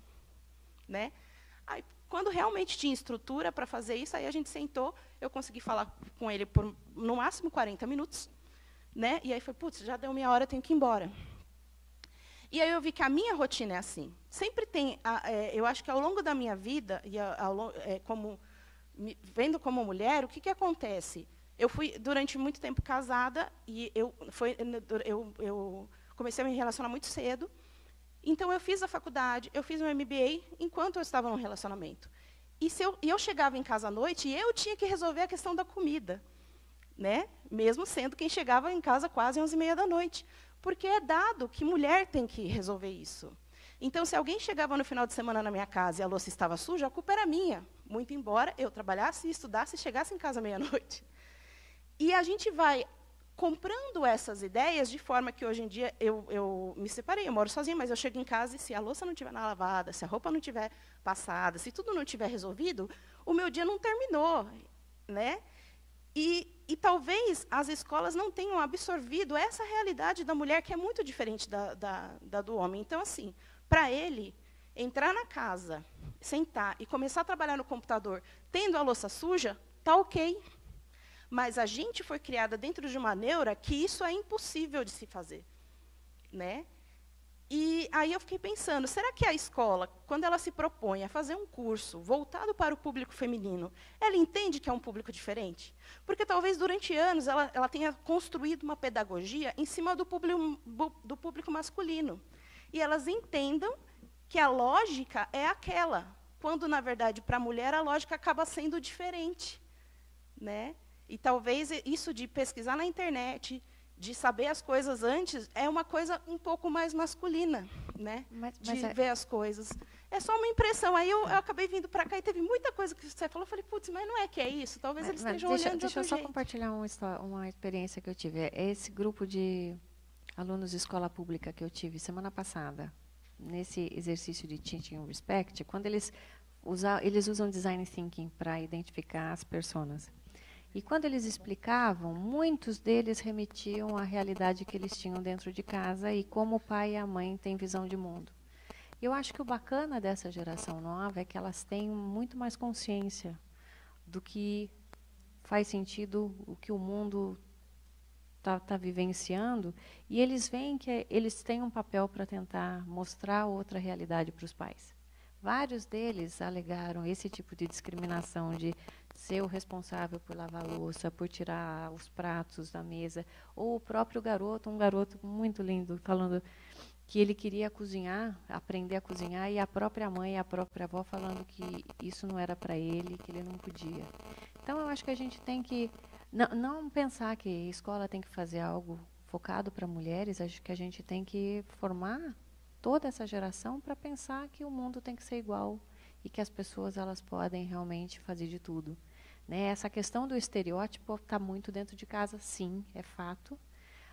Né? Aí, quando realmente tinha estrutura para fazer isso, aí a gente sentou, eu consegui falar com ele por, no máximo, 40 minutos. Né? E aí foi, putz, já deu meia hora, eu tenho que ir embora. E aí eu vi que a minha rotina é assim. Sempre tem, eu acho que ao longo da minha vida, e vendo como mulher, o que acontece? Eu fui, durante muito tempo, casada, e eu comecei a me relacionar muito cedo. Então, eu fiz a faculdade, eu fiz um MBA enquanto eu estava num relacionamento. E eu chegava em casa à noite e eu tinha que resolver a questão da comida, né? Mesmo sendo quem chegava em casa quase 11h30 da noite. Porque é dado que mulher tem que resolver isso. Então, se alguém chegava no final de semana na minha casa e a louça estava suja, a culpa era minha. Muito embora eu trabalhasse, estudasse e chegasse em casa meia-noite. E a gente vai comprando essas ideias, de forma que, hoje em dia, eu me separei, eu moro sozinha, mas eu chego em casa e, se a louça não estiver lavada, se a roupa não estiver passada, se tudo não estiver resolvido, o meu dia não terminou. Né? E talvez as escolas não tenham absorvido essa realidade da mulher, que é muito diferente da do homem. Então, assim, para ele, entrar na casa, sentar e começar a trabalhar no computador, tendo a louça suja, está ok. Mas a gente foi criada dentro de uma neura que isso é impossível de se fazer. Né? E aí eu fiquei pensando, será que a escola, quando ela se propõe a fazer um curso voltado para o público feminino, ela entende que é um público diferente? Porque talvez durante anos ela tenha construído uma pedagogia em cima do público masculino. E elas entendam que a lógica é aquela, quando, na verdade, para a mulher, a lógica acaba sendo diferente. Né? E talvez isso de pesquisar na internet, de saber as coisas antes, é uma coisa um pouco mais masculina, né? De ver as coisas. É só uma impressão. Aí eu acabei vindo para cá e teve muita coisa que você falou. Eu falei, putz, mas não é que é isso. Talvez eles estejam olhando de outro jeito. Deixa eu só compartilhar uma experiência que eu tive. Esse grupo de alunos de escola pública que eu tive semana passada, nesse exercício de Teaching Respect, quando eles usam Design Thinking para identificar as personas. E, quando eles explicavam, muitos deles remetiam à realidade que eles tinham dentro de casa e como o pai e a mãe têm visão de mundo. Eu acho que o bacana dessa geração nova é que elas têm muito mais consciência do que faz sentido, o que o mundo tá vivenciando, e eles veem que eles têm um papel para tentar mostrar outra realidade para os pais. Vários deles alegaram esse tipo de discriminação de ser o responsável por lavar a louça, por tirar os pratos da mesa, ou o próprio garoto, um garoto muito lindo, falando que ele queria cozinhar, aprender a cozinhar, e a própria mãe e a própria avó falando que isso não era para ele, que ele não podia. Então, eu acho que a gente tem que não pensar que a escola tem que fazer algo focado para mulheres, acho que a gente tem que formar toda essa geração para pensar que o mundo tem que ser igual e que as pessoas elas podem realmente fazer de tudo. Né? Essa questão do estereótipo está muito dentro de casa, sim, é fato.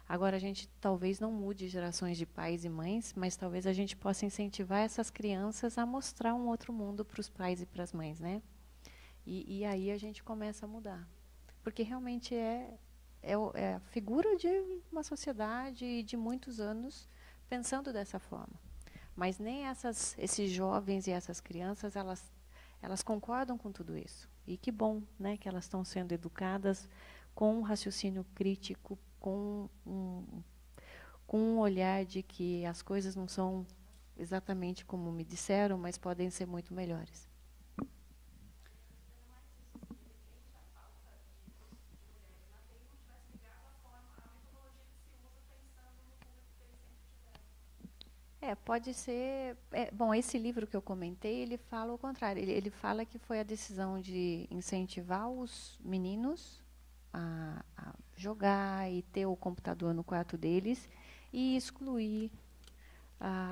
Agora, a gente talvez não mude gerações de pais e mães, mas talvez a gente possa incentivar essas crianças a mostrar um outro mundo para os pais e para as mães. Né? E aí a gente começa a mudar. Porque realmente é a figura de uma sociedade de muitos anos pensando dessa forma. Mas nem esses jovens e essas crianças, elas concordam com tudo isso. E que bom, né, que elas estão sendo educadas com um raciocínio crítico, com um olhar de que as coisas não são exatamente como me disseram, mas podem ser muito melhores. Pode ser. Bom, esse livro que eu comentei, ele fala o contrário. Ele fala que foi a decisão de incentivar os meninos a jogar e ter o computador no quarto deles e excluir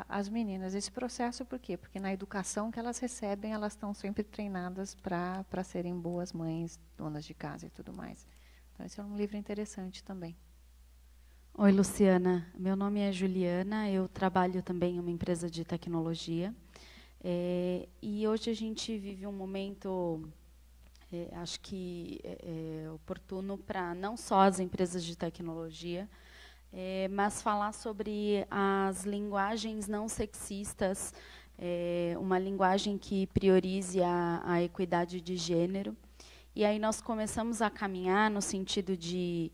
as meninas. Esse processo, por quê? Porque na educação que elas recebem, elas estão sempre treinadas para serem boas mães, donas de casa e tudo mais. Então, esse é um livro interessante também. Oi, Luciana. Meu nome é Juliana, eu trabalho também em uma empresa de tecnologia. E hoje a gente vive um momento, acho que oportuno para não só as empresas de tecnologia, mas falar sobre as linguagens não sexistas, uma linguagem que priorize a equidade de gênero. E aí nós começamos a caminhar no sentido de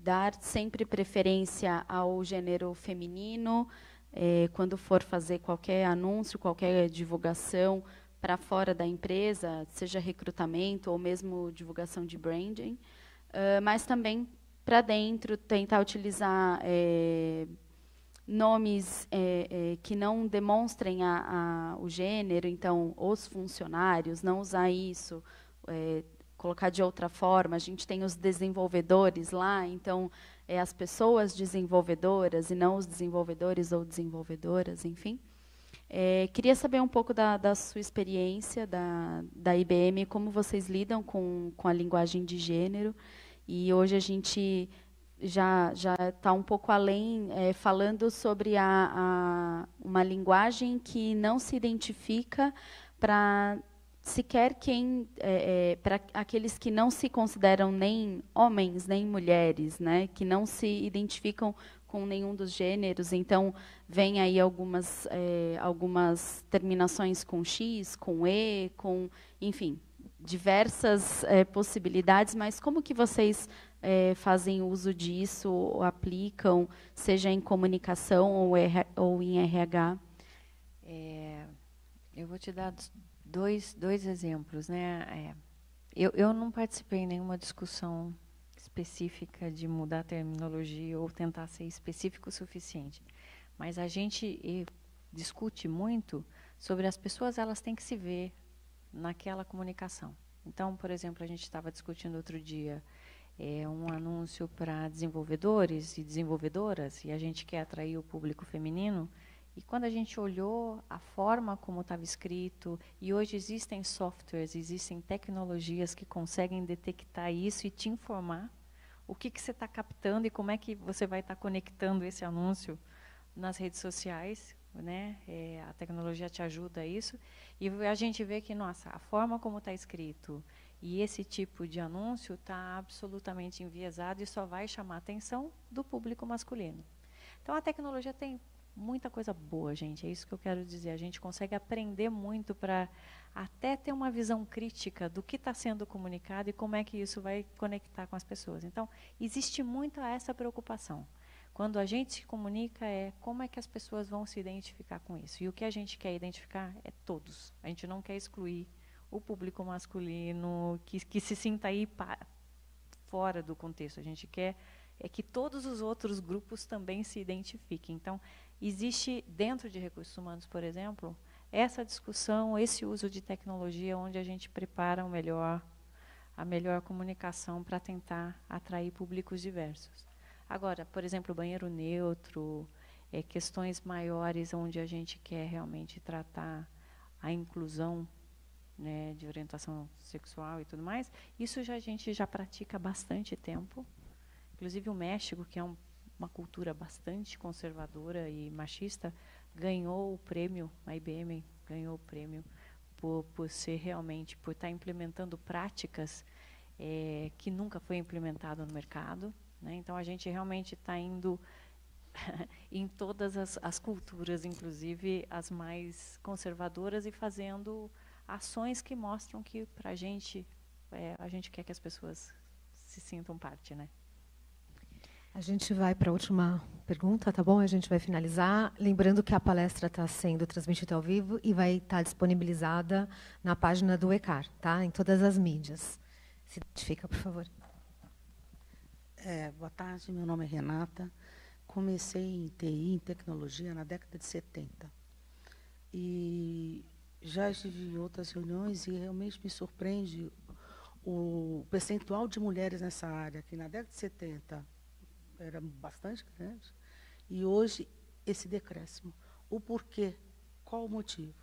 dar sempre preferência ao gênero feminino, quando for fazer qualquer anúncio, qualquer divulgação para fora da empresa, seja recrutamento ou mesmo divulgação de branding, mas também para dentro, tentar utilizar nomes que não demonstrem o gênero, então, os funcionários, não usar isso, colocar de outra forma. A gente tem os desenvolvedores lá, então, as pessoas desenvolvedoras e não os desenvolvedores ou desenvolvedoras, enfim. Queria saber um pouco da sua experiência da IBM, como vocês lidam com a linguagem de gênero. E hoje a gente já está um pouco além, falando sobre uma linguagem que não se identifica para sequer para aqueles que não se consideram nem homens nem mulheres, né, que não se identificam com nenhum dos gêneros. Então, vem aí algumas terminações com X, com E, enfim, diversas possibilidades, mas como que vocês fazem uso disso, ou aplicam, seja em comunicação ou em RH? Eu vou te dar dois exemplos, né? Eu não participei em nenhuma discussão específica de mudar a terminologia ou tentar ser específico o suficiente, mas a gente discute muito sobre as pessoas, elas têm que se ver naquela comunicação. Então, por exemplo, a gente estava discutindo outro dia um anúncio para desenvolvedores e desenvolvedoras, e a gente quer atrair o público feminino. E quando a gente olhou a forma como estava escrito, e hoje existem softwares, existem tecnologias que conseguem detectar isso e te informar o que você está captando e como é que você vai estar conectando esse anúncio nas redes sociais, né? A tecnologia te ajuda a isso. E a gente vê que, nossa, a forma como está escrito e esse tipo de anúncio está absolutamente enviesado e só vai chamar a atenção do público masculino. Então, a tecnologia tem muita coisa boa, gente. É isso que eu quero dizer. A gente consegue aprender muito para até ter uma visão crítica do que está sendo comunicado e como é que isso vai conectar com as pessoas. Então, existe muito essa preocupação. Quando a gente se comunica, é como é que as pessoas vão se identificar com isso. E o que a gente quer identificar é todos. A gente não quer excluir o público masculino, que se sinta aí fora do contexto. A gente quer que todos os outros grupos também se identifiquem. Então, existe, dentro de recursos humanos, por exemplo, essa discussão, esse uso de tecnologia, onde a gente prepara a melhor comunicação para tentar atrair públicos diversos. Agora, por exemplo, banheiro neutro, questões maiores onde a gente quer realmente tratar a inclusão, né, de orientação sexual e tudo mais, isso a gente já pratica há bastante tempo. Inclusive o México, que é uma cultura bastante conservadora e machista, ganhou o prêmio, a IBM ganhou o prêmio por ser realmente, por estar implementando práticas que nunca foi implementado no mercado, né? Então a gente realmente está indo em todas as culturas, inclusive as mais conservadoras, e fazendo ações que mostram que para a gente quer que as pessoas se sintam parte, né? A gente vai para a última pergunta, tá bom? A gente vai finalizar. Lembrando que a palestra está sendo transmitida ao vivo e vai estar disponibilizada na página do ECAR, tá? Em todas as mídias. Se identifica, por favor. Boa tarde, meu nome é Renata. Comecei em TI, em tecnologia, na década de 70. E já estive em outras reuniões e realmente me surpreende o percentual de mulheres nessa área, que na década de 70 era bastante grande, e hoje esse decréscimo. O porquê? Qual o motivo?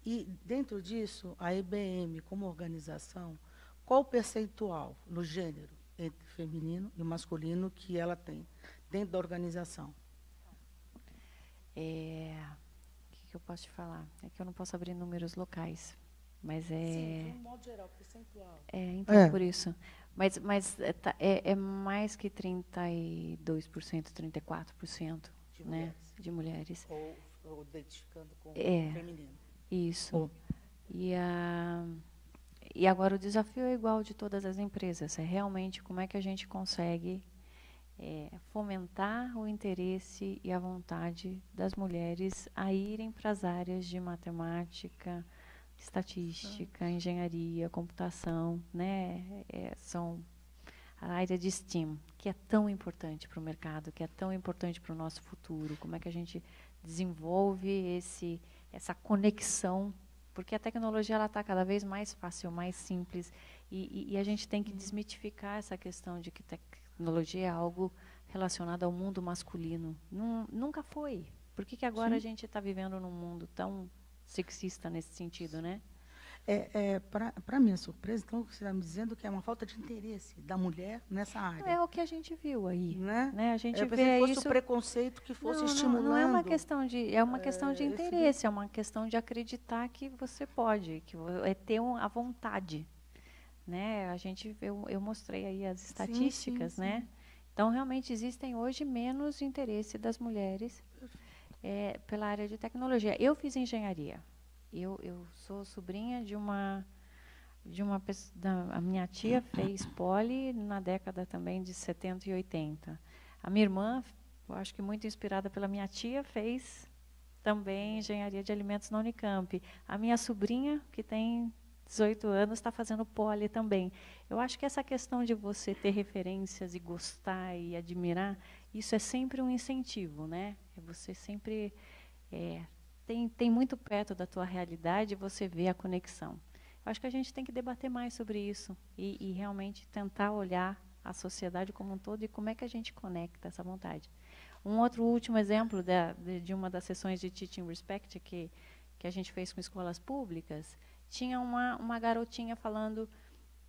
E, dentro disso, a IBM, como organização, qual o percentual no gênero entre feminino e masculino que ela tem dentro da organização? O que eu posso te falar? É que eu não posso abrir números locais, mas Sim, de um modo geral, percentual. Então, por isso. Mas é mais que 32%, 34%, de né, mulheres. De mulheres. Ou identificando com o feminino. Isso. E agora o desafio é igual de todas as empresas. É realmente como é que a gente consegue fomentar o interesse e a vontade das mulheres a irem para as áreas de matemática, estatística, engenharia, computação, né? São a área de STEAM, que é tão importante para o mercado, que é tão importante para o nosso futuro. Como é que a gente desenvolve essa conexão? Porque a tecnologia ela está cada vez mais fácil, mais simples, e a gente tem que desmitificar essa questão de que tecnologia é algo relacionado ao mundo masculino. Nunca foi. Por que agora a gente está vivendo num mundo tão sexista nesse sentido, né? Para minha surpresa, então, você está me dizendo que é uma falta de interesse da mulher nessa área. É o que a gente viu aí. Né? A gente eu pensei vê que fosse isso... o preconceito que fosse estimulando. Não é uma questão de... É uma questão de interesse, é uma questão de acreditar que você pode, que é ter a vontade. Né? Eu mostrei aí as estatísticas, sim. Né? Então, realmente, existem hoje menos interesse das mulheres pela área de tecnologia. Eu fiz engenharia. Eu sou sobrinha de uma a minha tia fez poli na década também de 70 e 80. A minha irmã, eu acho que muito inspirada pela minha tia, fez também engenharia de alimentos na Unicamp. A minha sobrinha, que tem 18 anos, está fazendo poli também. Eu acho que essa questão de você ter referências e gostar e admirar, isso é sempre um incentivo, né? Você sempre tem muito perto da tua realidade, você vê a conexão. Eu acho que a gente tem que debater mais sobre isso e realmente tentar olhar a sociedade como um todo e como é que a gente conecta essa vontade. Um outro último exemplo de uma das sessões de Teaching Respect que a gente fez com escolas públicas, tinha uma garotinha falando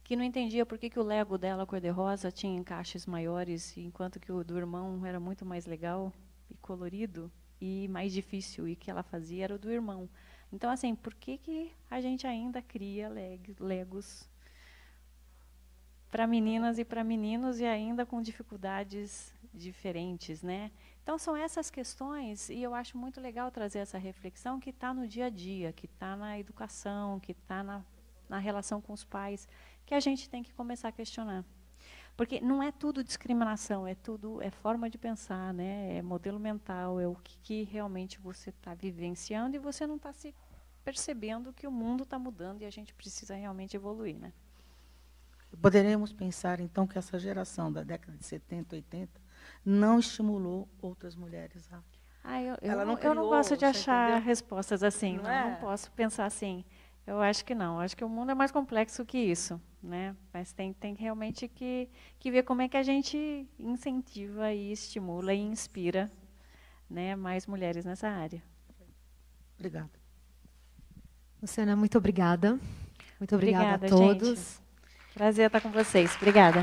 que não entendia por que o Lego dela, cor-de-rosa, tinha encaixes maiores, enquanto que o do irmão era muito mais legal e colorido e mais difícil, e que ela fazia era o do irmão. Então, assim, por que a gente ainda cria Legos para meninas e para meninos e ainda com dificuldades diferentes, né? Então, são essas questões, e eu acho muito legal trazer essa reflexão que está no dia a dia, que está na educação, que está na relação com os pais, que a gente tem que começar a questionar. Porque não é tudo discriminação, é forma de pensar, né? É modelo mental, é o que realmente você está vivenciando e você não está se percebendo que o mundo está mudando e a gente precisa realmente evoluir, né? Poderemos pensar, então, que essa geração da década de 70, 80 não estimulou outras mulheres a... Eu não gosto de achar entendeu? respostas assim, não posso pensar assim. Eu acho que não, acho que o mundo é mais complexo que isso, né? Mas tem realmente que ver como é que a gente incentiva e estimula e inspira, né, mais mulheres nessa área. Obrigada. Luciana, muito obrigada. Muito obrigada a todos. Gente. Prazer estar com vocês. Obrigada.